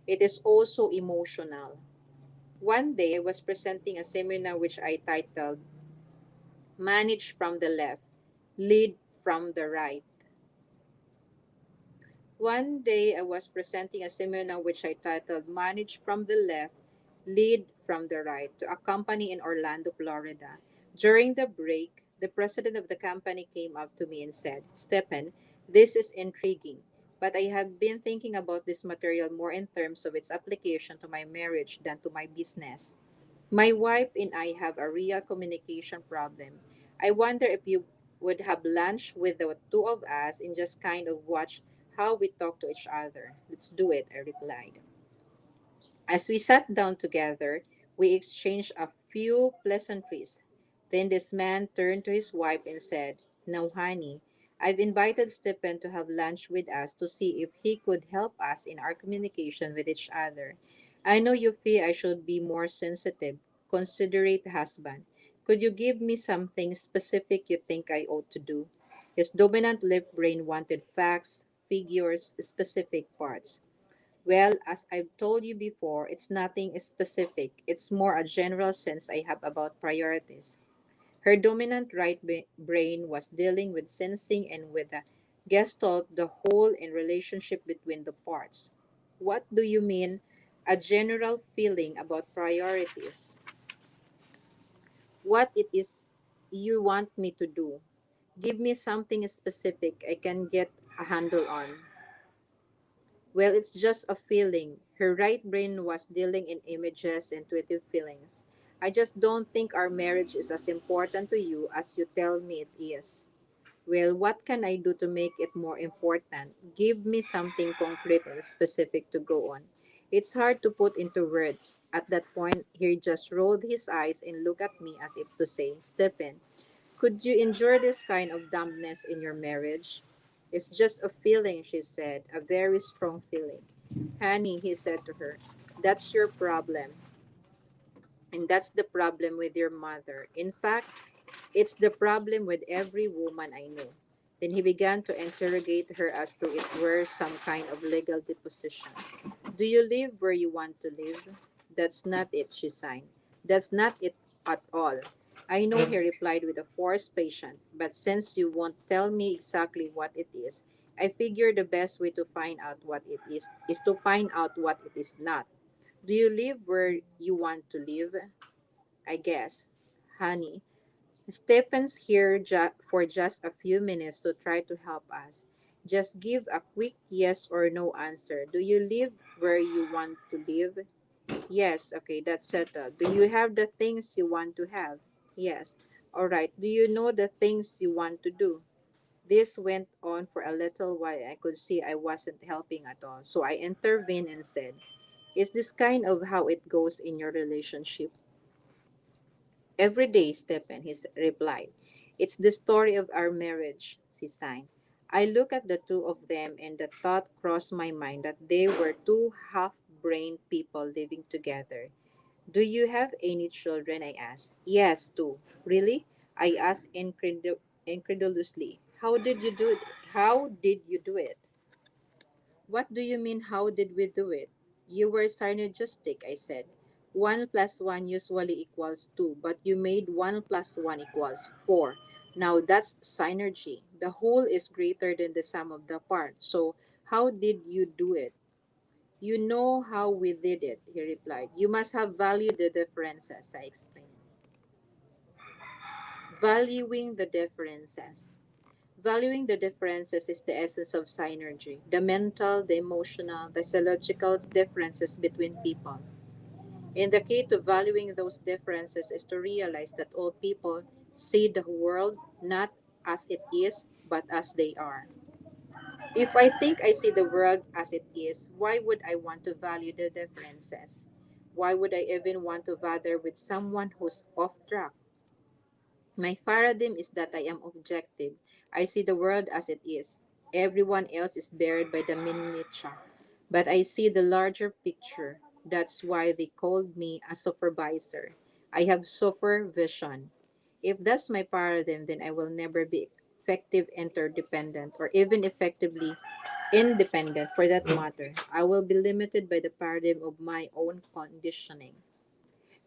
it is also emotional. One day I was presenting a seminar which I titled Manage from the Left, Lead from the Right. One day I was presenting a seminar which I titled Manage from the Left, Lead from the Right to a company in Orlando, Florida. During the break, the president of the company came up to me and said, Stephen, this is intriguing, but I have been thinking about this material more in terms of its application to my marriage than to my business. My wife and I have a real communication problem. I wonder if you would have lunch with the two of us and just kind of watch how we talk to each other. Let's do it, I replied. As we sat down together, we exchanged a few pleasantries. Then this man turned to his wife and said, Now, honey, I've invited Stephen to have lunch with us to see if he could help us in our communication with each other. I know you feel I should be more sensitive, considerate husband. Could you give me something specific you think I ought to do? His dominant left brain wanted facts, figures, specific parts. Well, as I've told you before, it's nothing specific. It's more a general sense I have about priorities. Her dominant brain was dealing with sensing and with the gestalt, the whole and relationship between the parts. What do you mean? A general feeling about priorities. What it is you want me to do. Give me something specific I can get a handle on. Well, it's just a feeling. Her right brain was dealing in images, intuitive feelings. I just don't think our marriage is as important to you as you tell me it is. Well, what can I do to make it more important? Give me something concrete and specific to go on. It's hard to put into words. At that point, he just rolled his eyes and looked at me as if to say, Stephen, could you endure this kind of dumbness in your marriage? It's just a feeling, she said, a very strong feeling. Honey, he said to her, that's your problem. And that's the problem with your mother. In fact, it's the problem with every woman I know. Then he began to interrogate her as though it were some kind of legal deposition. Do you live where you want to live? That's not it, she signed. That's not it at all. I know, he replied with a forced patience, but since you won't tell me exactly what it is, I figure the best way to find out what it is to find out what it is not. Do you live where you want to live? I guess. Honey, Stephen's here for just a few minutes to try to help us. Just give a quick yes or no answer. Do you live where you want to live? Yes, okay, that's settled. Do you have the things you want to have? Yes. All right. Do you know the things you want to do? This went on for a little while. I could see I wasn't helping at all. So I intervened and said, Is this kind of how it goes in your relationship? Every day, Stephen, he replied. It's the story of our marriage, she signed. I look at the two of them, and the thought crossed my mind that they were two half brained people living together. Do you have any children? I asked. Yes, two. Really? I asked incredulously. How did you do it? How did you do it? What do you mean, how did we do it? You were synergistic, I said. 1 plus 1 usually equals 2, but you made 1 plus 1 equals 4. Now that's synergy. The whole is greater than the sum of the parts. So, how did you do it? You know how we did it, he replied. You must have valued the differences, I explained. Valuing the differences. Valuing the differences is the essence of synergy, the mental, the emotional, the psychological differences between people. And the key to valuing those differences is to realize that all people see the world not as it is, but as they are. If I think I see the world as it is, why would I want to value the differences? Why would I even want to bother with someone who's off track? My paradigm is that I am objective. I see the world as it is. Everyone else is buried by the minutia. But I see the larger picture. That's why they called me a supervisor. I have supervision. If that's my paradigm, then I will never be effective interdependent or even effectively independent for that matter. I will be limited by the paradigm of my own conditioning.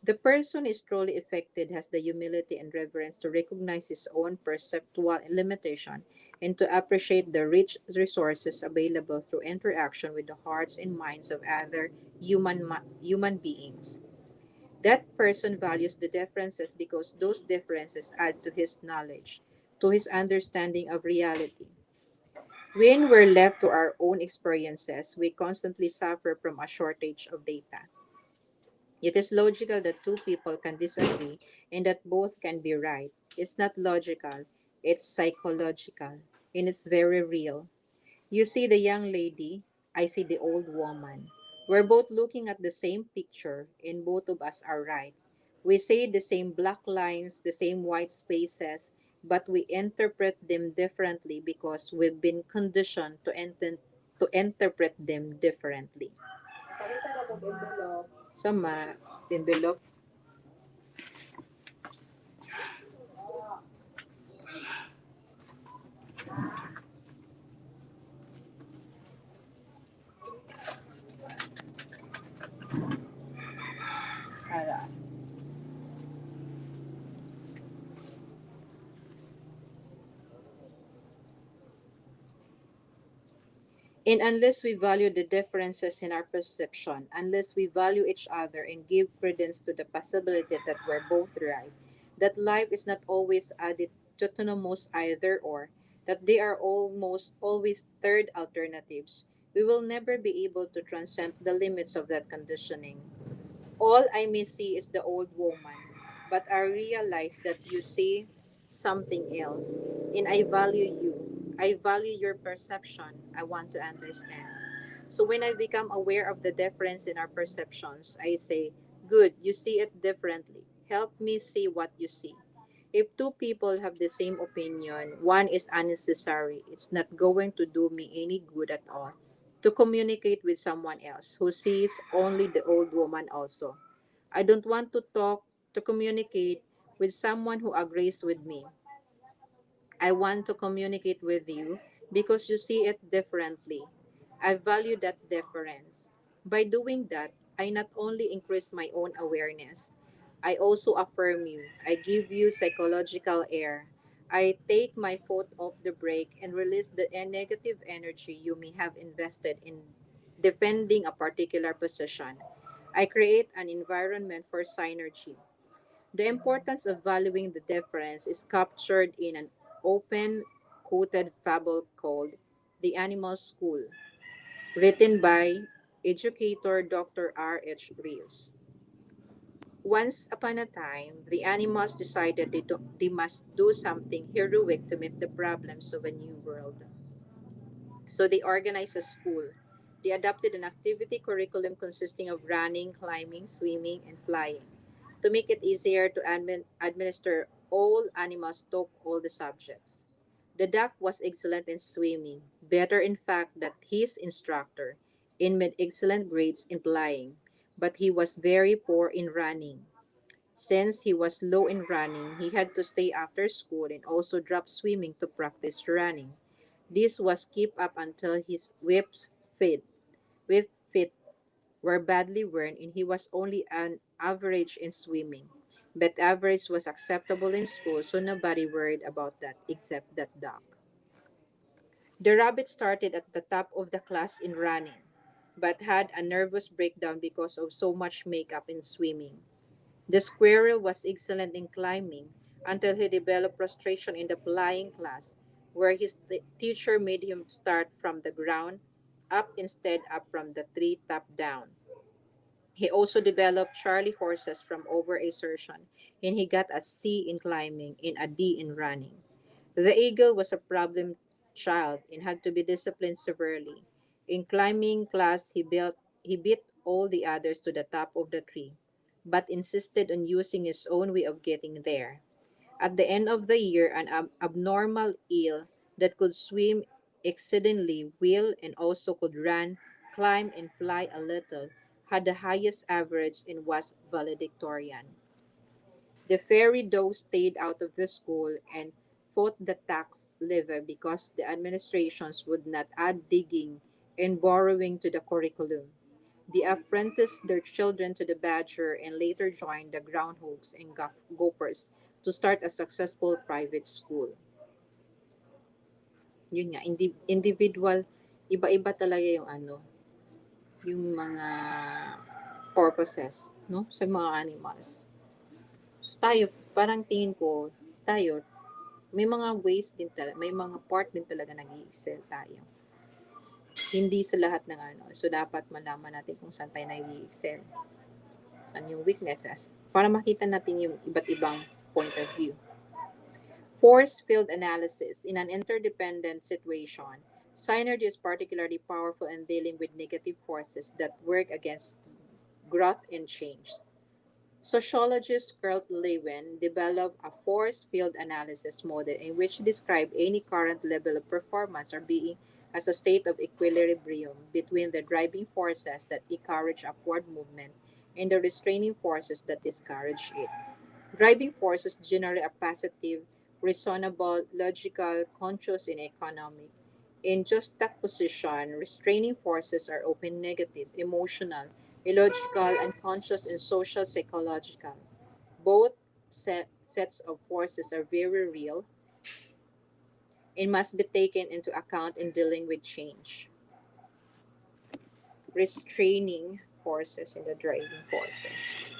The person is truly affected has the humility and reverence to recognize his own perceptual limitation and to appreciate the rich resources available through interaction with the hearts and minds of other human beings. That person values the differences because those differences add to his knowledge, to his understanding of reality. When we're left to our own experiences, we constantly suffer from a shortage of data. It is logical that two people can disagree and that both can be right. It's not logical, it's psychological, and it's very real. You see the young lady, I see the old woman. We're both looking at the same picture, and both of us are right. We see the same black lines, the same white spaces, but we interpret them differently because we've been conditioned to interpret them differently. Pakita na kong envelope. Sama, envelope. And unless we value the differences in our perception, unless we value each other and give credence to the possibility that we're both right, that life is not always added autonomous either or, that they are almost always third alternatives, we will never be able to transcend the limits of that conditioning. All I may see is the old woman, but I realize that you see something else, and I value you. I value your perception. I want to understand. So when I become aware of the difference in our perceptions, I say, good, you see it differently. Help me see what you see. If two people have the same opinion, one is unnecessary. It's not going to do me any good at all to communicate with someone else who sees only the old woman also. I don't want to communicate with someone who agrees with me. I want to communicate with you because you see it differently. I value that difference. By doing that, I not only increase my own awareness, I also affirm you. I give you psychological air. I take my foot off the brake and release the negative energy you may have invested in defending a particular position. I create an environment for synergy. The importance of valuing the difference is captured in an open quoted fable called The Animal School, written by educator Dr. R. H. Reeves. Once upon a time, the animals decided they must do something heroic to meet the problems of a new world. So they organized a school. They adopted an activity curriculum consisting of running, climbing, swimming, and flying. To make it easier to administer, all animals took all the subjects. The duck was excellent in swimming, better in fact than his instructor, and made excellent grades in flying, but he was very poor in running. Since he was low in running, he had to stay after school and also drop swimming to practice running. This was kept up until his whip feet were badly worn and he was only an average in swimming. But average was acceptable in school, so nobody worried about that except that duck. The rabbit started at the top of the class in running, but had a nervous breakdown because of so much makeup in swimming. The squirrel was excellent in climbing until he developed frustration in the flying class, where his teacher made him start from the ground up instead up from the tree top down. He also developed Charlie horses from overexertion, and he got a C in climbing and a D in running. The eagle was a problem child and had to be disciplined severely. In climbing class, he beat all the others to the top of the tree, but insisted on using his own way of getting there. At the end of the year, an abnormal eel that could swim exceedingly well and also could run, climb, and fly a little had the highest average and was valedictorian. The fairy dove stayed out of the school and fought the tax levy because the administrations would not add digging and borrowing to the curriculum. They apprenticed their children to the badger and later joined the groundhogs and gophers to start a successful private school. Yun nga, individual, iba-iba talaga yung yung mga purposes, no? Sa mga animals. So, tayo, parang tingin ko, tayo, may mga ways din talaga, may mga part din talaga nag-i-excel tayo. Hindi sa lahat ng So, dapat malaman natin kung saan tayo nag-i-excel. Saan yung weaknesses. Para makita natin yung iba't ibang point of view. Force field analysis. In an interdependent situation, Synergy is particularly powerful in dealing with negative forces that work against growth and change. Sociologist Kurt Lewin developed a force field analysis model in which he described any current level of performance or being as a state of equilibrium between the driving forces that encourage upward movement and the restraining forces that discourage it. Driving forces generally are positive, reasonable, logical, conscious, and economic. In juxtaposition, restraining forces are often negative, emotional, illogical, unconscious, and social psychological. Both sets of forces are very real and must be taken into account in dealing with change. Restraining forces and the driving forces.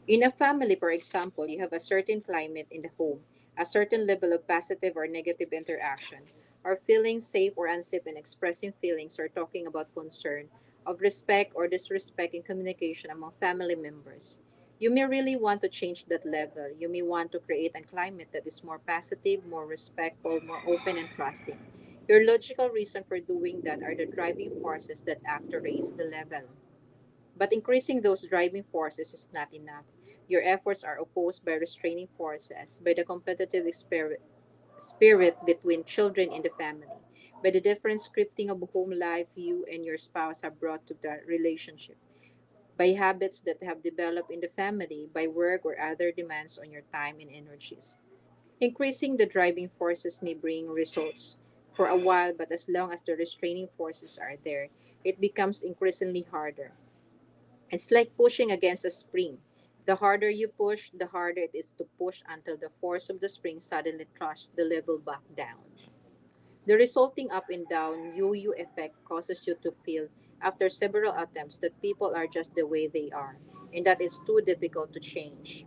In a family, for example, you have a certain climate in the home, a certain level of positive or negative interaction, or feeling safe or unsafe in expressing feelings or talking about concern, of respect or disrespect in communication among family members. You may really want to change that level. You may want to create a climate that is more positive, more respectful, more open, and trusting. Your logical reason for doing that are the driving forces that act to raise the level. But increasing those driving forces is not enough. Your efforts are opposed by restraining forces, by the competitive spirit between children in the family, by the different scripting of home life you and your spouse have brought to the relationship, by habits that have developed in the family, by work or other demands on your time and energies. Increasing the driving forces may bring results for a while, but as long as the restraining forces are there, it becomes increasingly harder. It's like pushing against a spring. The harder you push, the harder it is to push until the force of the spring suddenly thrusts the level back down. The resulting up and down yo-yo effect causes you to feel, after several attempts, that people are just the way they are, and that it's too difficult to change.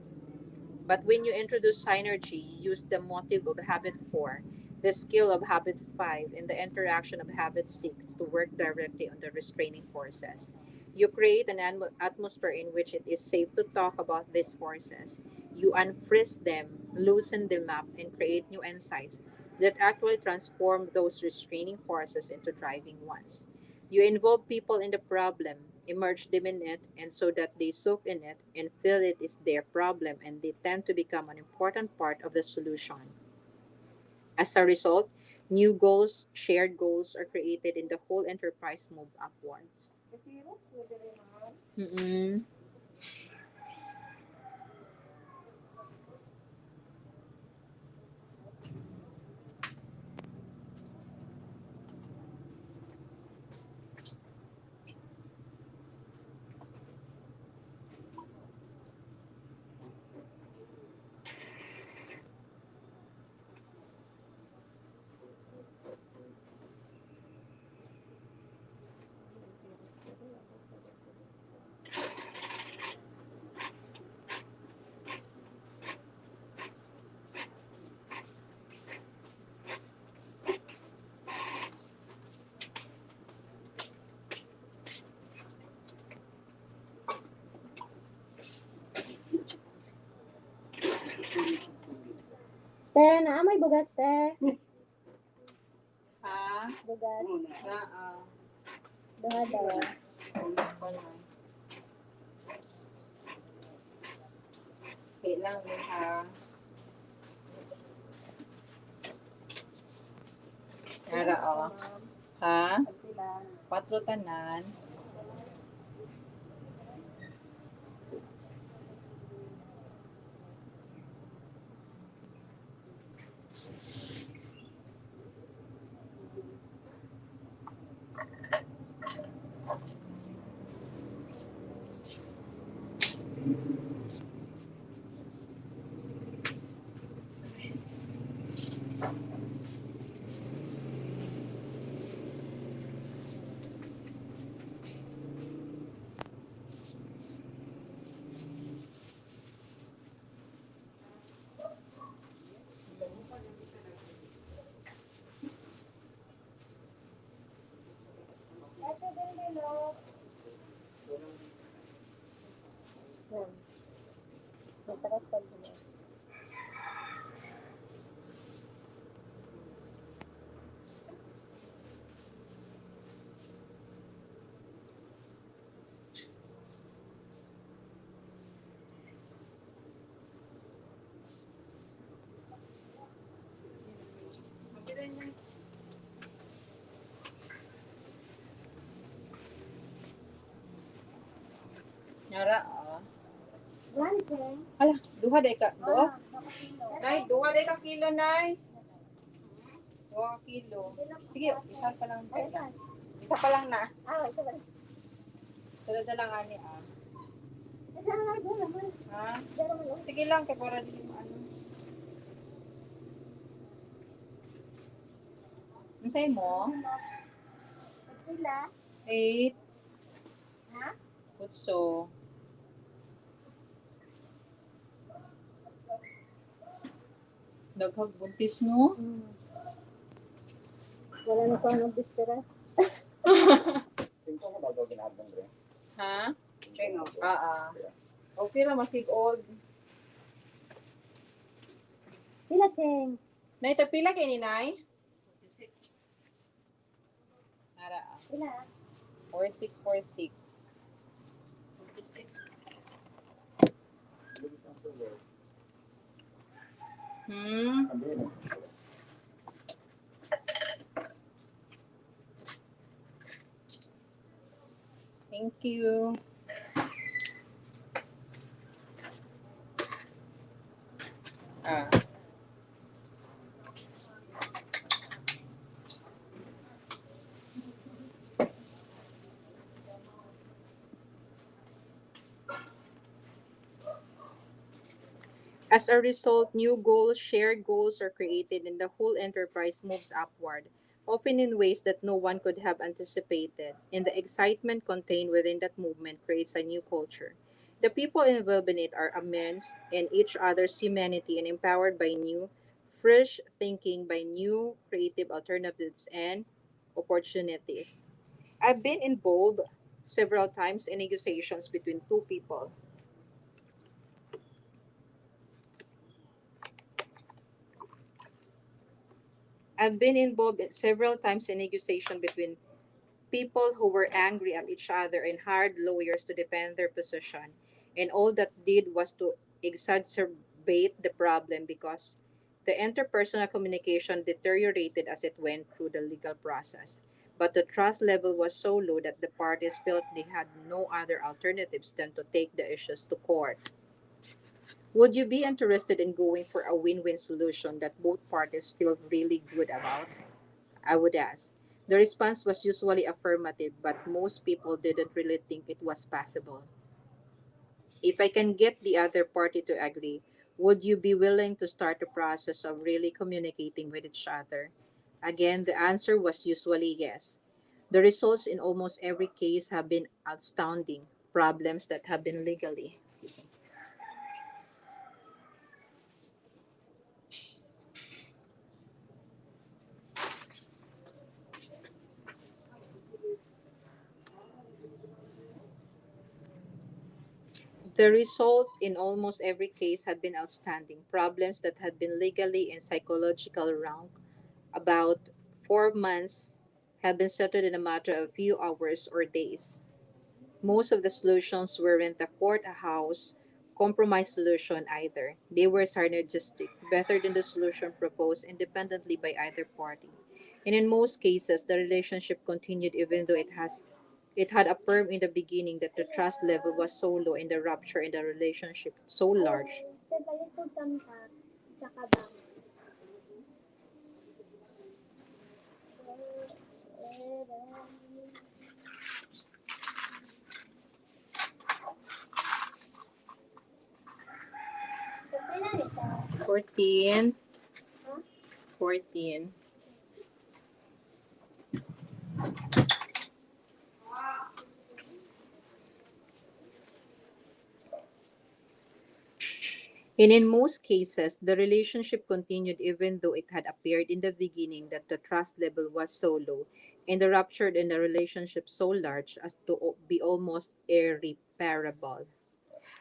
But when you introduce synergy, you use the motive of habit 4, the skill of habit 5, and the interaction of habit 6 to work directly on the restraining forces. You create an atmosphere in which it is safe to talk about these forces. You unfreeze them, loosen them up, and create new insights that actually transform those restraining forces into driving ones. You involve people in the problem, immerse them in it, and so that they soak in it and feel it is their problem, and they tend to become an important part of the solution. As a result, new goals, shared goals are created and the whole enterprise move upwards. Mm-mm. Te, may bugat, te. Ha? Bugat. Oo. Duha daw. Okay lang din ha. Nara o. Ha? Patro tanan. Ito din bilo. Yan. Matakas pa bilo. Nara o. One, te. Hala, duha day ka. Duha? Nakakilo. Nay, duha day ka kilo, nay. Duha ka kilo. Sige, isa pa lang. Ay, ito. Isa pa lang na. Ito ba? Dala lang ani ah. Ito na lang, doon naman. Ha? Dala mo lang. Sige lang, kay para di mo ano. Unsay mo? Sila. 8. Ha? Utso. Daghag buntis no? Wala na ko nag-bistira. Ha? Okay ra masig old. Sila, Cheng. Nay tapila kay ni nay? 46. Ara. Sila. 4646. 46. Thank you. Ah. As a result, new goals, shared goals are created, and the whole enterprise moves upward, often in ways that no one could have anticipated. And the excitement contained within that movement creates a new culture. The people involved in it are immense in each other's humanity and empowered by new, fresh thinking, by new creative alternatives and opportunities. I've been involved several times in negotiations between two people. I've been involved in several times in negotiation between people who were angry at each other and hired lawyers to defend their position. And all that did was to exacerbate the problem because the interpersonal communication deteriorated as it went through the legal process. But the trust level was so low that the parties felt they had no other alternatives than to take the issues to court. Would you be interested in going for a win win solution that both parties feel really good about? I would ask. The response was usually affirmative, but most people didn't really think it was possible. If I can get the other party to agree, would you be willing to start the process of really communicating with each other? Again, the answer was usually yes. The results in almost every case have been astounding. Problems that have been legally, excuse me. The result in almost every case had been outstanding. Problems that had been legally and psychological wrong about 4 months have been settled in a matter of a few hours or days. Most of the solutions weren't a court a house compromise solution either. They were synergistic, better than the solution proposed independently by either party. And in most cases, the relationship continued even though it had affirmed in the beginning that the trust level was so low and the rupture in the relationship so large. 14. 14. And in most cases, the relationship continued even though it had appeared in the beginning that the trust level was so low and the rupture in the relationship so large as to be almost irreparable.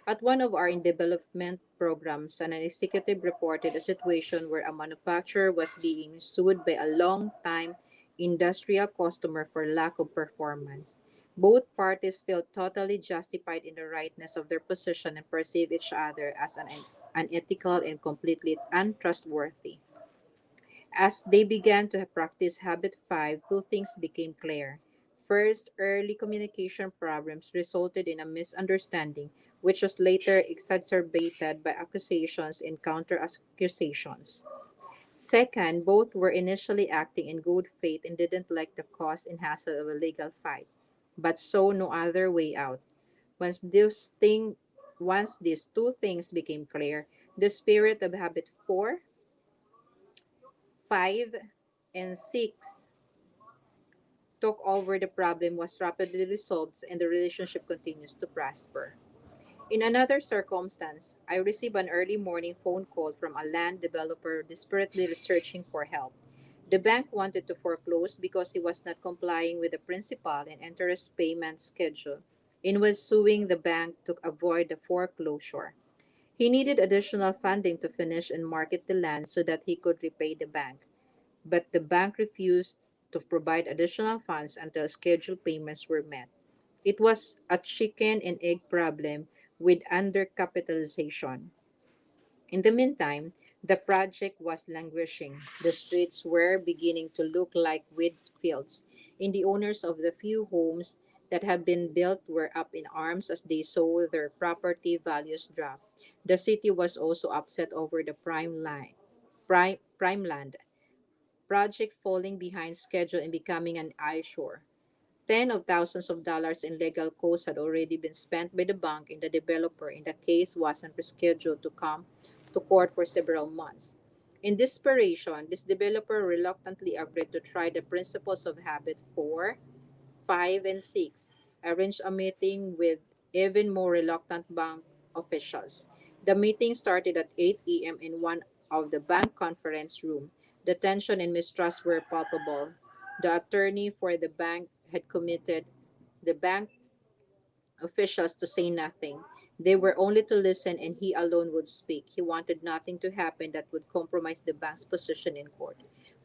At one of our in development programs, an executive reported a situation where a manufacturer was being sued by a long-time industrial customer for lack of performance. Both parties felt totally justified in the rightness of their position and perceived each other as unethical and completely untrustworthy. As they began to practice Habit 5, two things became clear. First, early communication problems resulted in a misunderstanding, which was later exacerbated by accusations and counter accusations. Second, both were initially acting in good faith and didn't like the cost and hassle of a legal fight, but saw no other way out. Once this thing Once these two things became clear, the spirit of Habit 4, 5, and 6 took over. The problem was rapidly resolved and the relationship continues to prosper. In another circumstance, I received an early morning phone call from a land developer desperately searching for help. The bank wanted to foreclose because he was not complying with the principal and interest payment schedule and was suing the bank to avoid the foreclosure. He needed additional funding to finish and market the land so that he could repay the bank, but the bank refused to provide additional funds until scheduled payments were met. It was a chicken and egg problem with undercapitalization. In the meantime, the project was languishing. The streets were beginning to look like wheat fields, and the owners of the few homes that had been built were up in arms as they saw their property values drop. The city was also upset over the prime land project falling behind schedule and becoming an eyesore. Tens of thousands of dollars in legal costs had already been spent by the bank and the developer, and the case wasn't rescheduled to come to court for several months. In desperation, this developer reluctantly agreed to try the principles of habit 4, 5, and 6, arranged a meeting with even more reluctant bank officials. The meeting started at 8 a.m. in one of the bank conference room. The tension and mistrust were palpable. The attorney for the bank had committed the bank officials to say nothing. They were only to listen and he alone would speak. He wanted nothing to happen that would compromise the bank's position in court.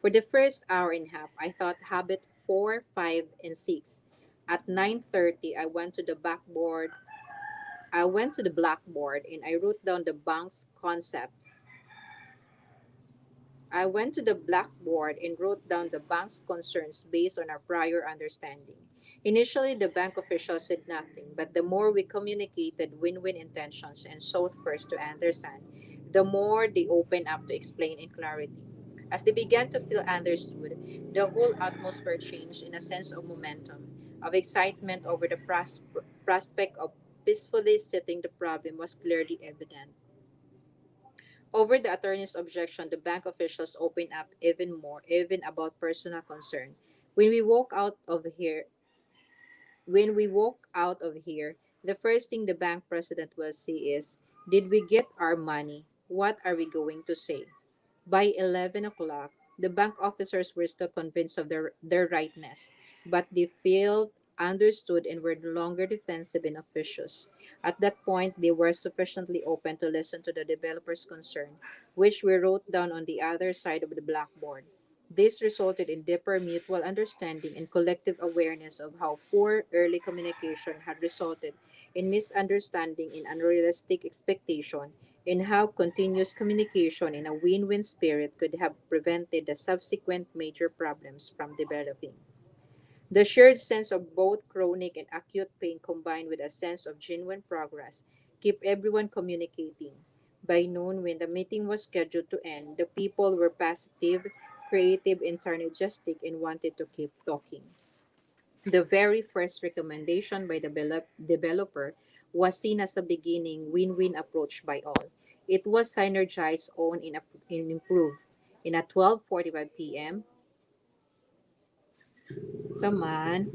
For the first hour and a half, I thought habit 4, 5, and 6. At 9:30, I went to the blackboard and I wrote down the bank's concepts I went to the blackboard and wrote down the bank's concerns based on our prior understanding. Initially, the bank officials said nothing, but the more we communicated win win intentions and sought first to understand, the more they opened up to explain in clarity. As they began to feel understood, the whole atmosphere changed in a sense of momentum, of excitement over the prospect of peacefully setting the problem was clearly evident. Over the attorney's objection, the bank officials opened up even more, even about personal concern. When we walk out of here, when we walk out of here, the first thing the bank president will say is, "Did we get our money? What are we going to say?" By 11 o'clock, the bank officers were still convinced of their rightness, but they felt understood and were no longer defensive and officious. At that point, they were sufficiently open to listen to the developer's concern, which we wrote down on the other side of the blackboard. This resulted in deeper mutual understanding and collective awareness of how poor early communication had resulted in misunderstanding and unrealistic expectation, and how continuous communication in a win win spirit could have prevented the subsequent major problems from developing. The shared sense of both chronic and acute pain combined with a sense of genuine progress kept everyone communicating. By noon, when the meeting was scheduled to end, the people were positive, creative, and synergistic and wanted to keep talking. The very first recommendation by the developer was seen as a beginning win-win approach by all. It was Synergize own in improve. In at 12:45 p.m., man,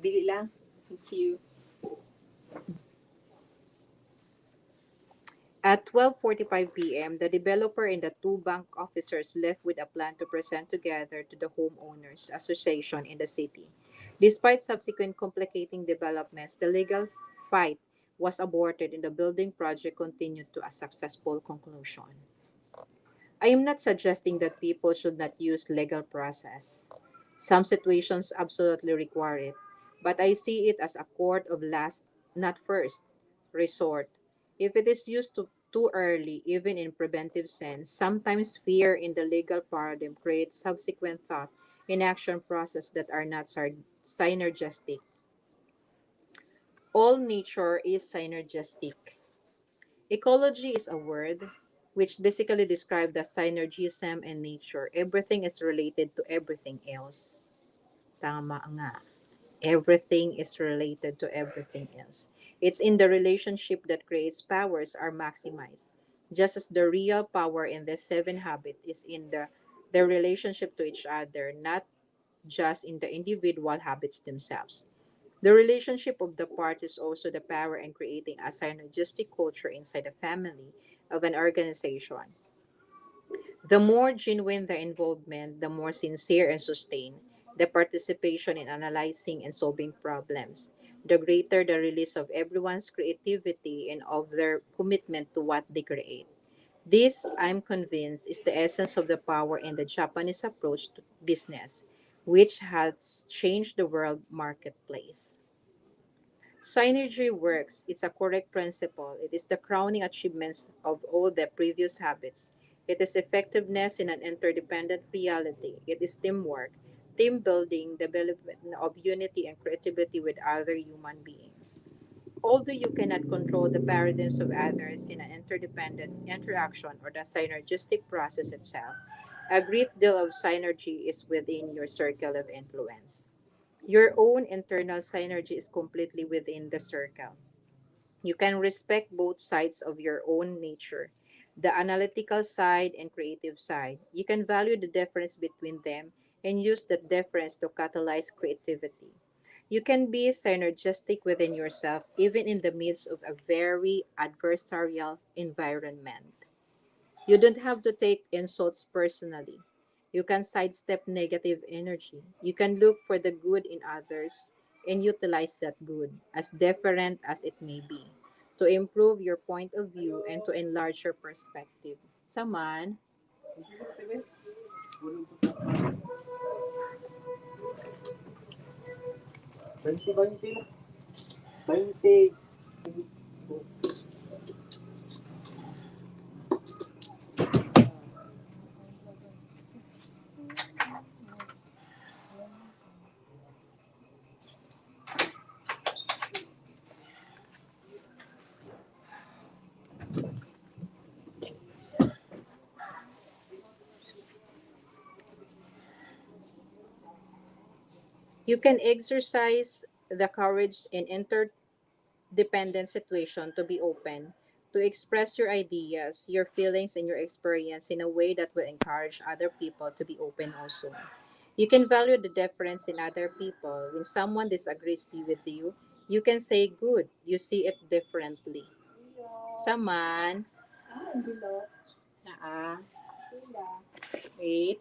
dili lang. Thank you. At 12:45 p.m., the developer and the two bank officers left with a plan to present together to the homeowners association in the city. Despite subsequent complicating developments, the legal fight was aborted and the building project continued to a successful conclusion. I am not suggesting that people should not use legal process. Some situations absolutely require it, but I see it as a court of last, not first, resort. If it is used too early, even in preventive sense, sometimes fear in the legal paradigm creates subsequent thought and action process that are not synergistic. All nature is synergistic. Ecology is a word which basically describes the synergism in nature. Everything is related to everything else. Tama nga. Everything is related to everything else. It's in the relationship that creates powers are maximized. Just as the real power in the seven habit is in their relationship to each other, not just in the individual habits themselves. The relationship of the parts is also the power in creating a synergistic culture inside a family of an organization. The more genuine the involvement, the more sincere and sustained the participation in analyzing and solving problems, the greater the release of everyone's creativity and of their commitment to what they create. This, I'm convinced, is the essence of the power in the Japanese approach to business, which has changed the world marketplace. Synergy works. It's a correct principle. It is the crowning achievements of all the previous habits. It is effectiveness in an interdependent reality. It is teamwork, team building, development of unity and creativity with other human beings. Although you cannot control the paradigms of others in an interdependent interaction or the synergistic process itself, a great deal of synergy is within your circle of influence. Your own internal synergy is completely within the circle. You can respect both sides of your own nature, the analytical side and creative side. You can value the difference between them and use that difference to catalyze creativity. You can be synergistic within yourself, even in the midst of a very adversarial environment. You don't have to take insults personally. You can sidestep negative energy. You can look for the good in others and utilize that good, as different as it may be, to improve your point of view and to enlarge your perspective. Saman, Banti, banti na. Banti. you can exercise the courage in dependent situation to be open, to express your ideas, your feelings, and your experience in a way that will encourage other people to be open also. You can value the difference in other people. When someone disagrees with you, you can say, good, you see it differently. Saman, Ah, hindi lo. naa, Sila. wait.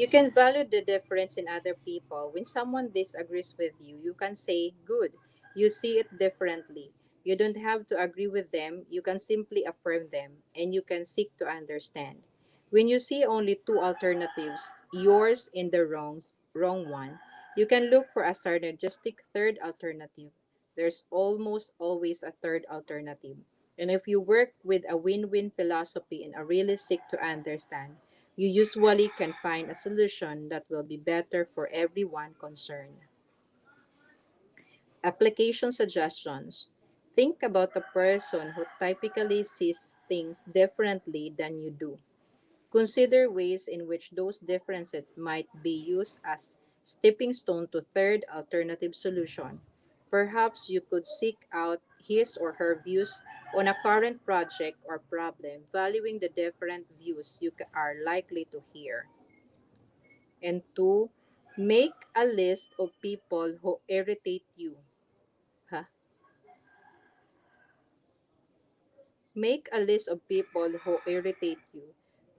You can value the difference in other people. When someone disagrees with you, you can say, good, you see it differently. You don't have to agree with them, you can simply affirm them, and you can seek to understand. When you see only two alternatives, yours and the wrong one, you can look for a synergistic third alternative. There's almost always a third alternative. And if you work with a win-win philosophy and really seek to understand, you usually can find a solution that will be better for everyone concerned. Application suggestions. Think about a person who typically sees things differently than you do. Consider ways in which those differences might be used as stepping stone to third alternative solution. Perhaps you could seek out his or her views on a current project or problem, valuing the different views you are likely to hear. And two, make a list of people who irritate you. Huh? Make a list of people who irritate you.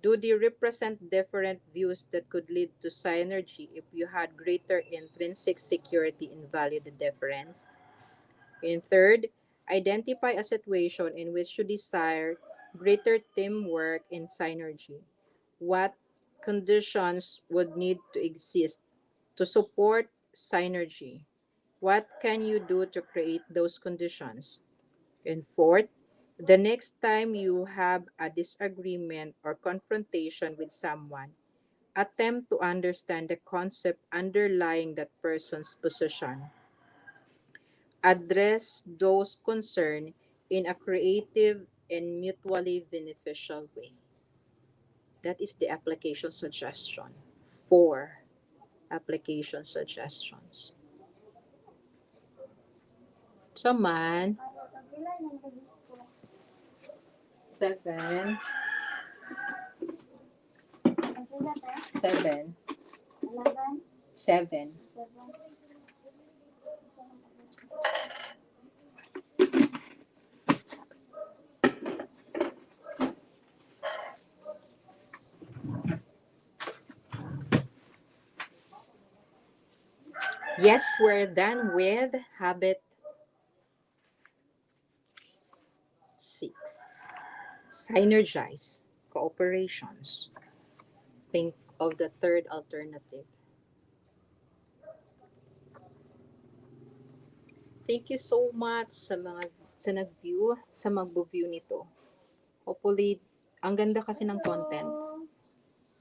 Do they represent different views that could lead to synergy if you had greater intrinsic security and value the difference? And third, identify a situation in which you desire greater teamwork and synergy. What conditions would need to exist to support synergy? What can you do to create those conditions? And fourth, the next time you have a disagreement or confrontation with someone, attempt to understand the concept underlying that person's position. Address those concerns in a creative and mutually beneficial way. That is the application suggestion. Four application suggestions. So man, Ano, tagpila ng gusto. 7, Ang sila te? 7, 11? 7. 7? Yes, we're done with habit 6. Synergize cooperations. Think of the third alternative. Thank you so much sa nag-view, sa magbo-view nito. Hopefully, ang ganda kasi ng content.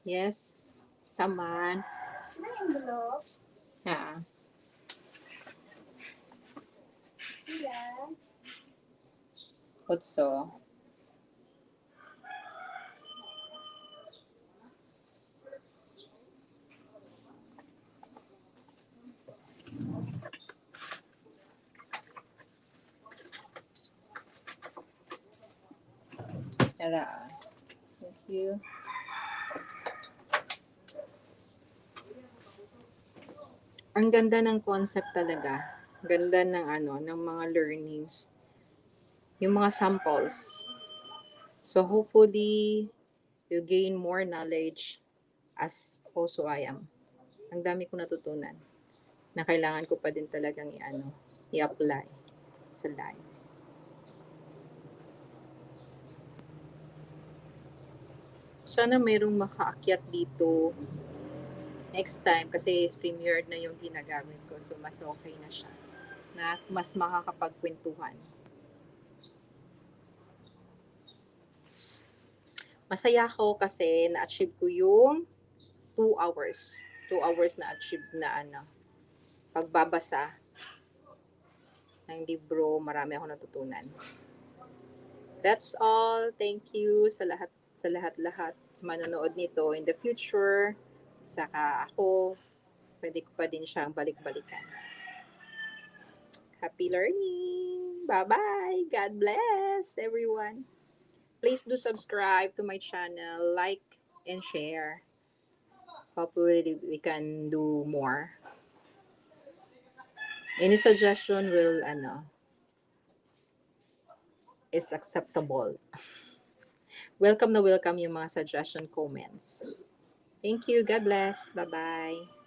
Yes. Saman. May envelope. Ah. Yan. Otso. Tara. Thank you. Ang ganda ng concept talaga. Ganda ng ano, ng mga learnings. Yung mga samples. So hopefully, you gain more knowledge as also I am. Ang dami ko natutunan na kailangan ko pa din talagang i-apply sa life. Sana mayroong makaakyat dito next time kasi StreamYard na yung ginagamit ko. So mas okay na siya. Na mas makakapagkwentuhan. Masaya ako kasi na-achieve ko yung 2 hours. 2 hours na achieve na pagbabasa ng libro. Marami ako natutunan. That's all. Thank you sa lahat-lahat sa manonood nito in the future. Saka ako, pwede ko pa din siyang balik-balikan. Happy learning! Bye-bye! God bless everyone! Please do subscribe to my channel, like, and share. Hopefully, we can do more. Any suggestion will, is acceptable. Welcome na welcome yung mga suggestion comments. Thank you. God bless. Bye-bye.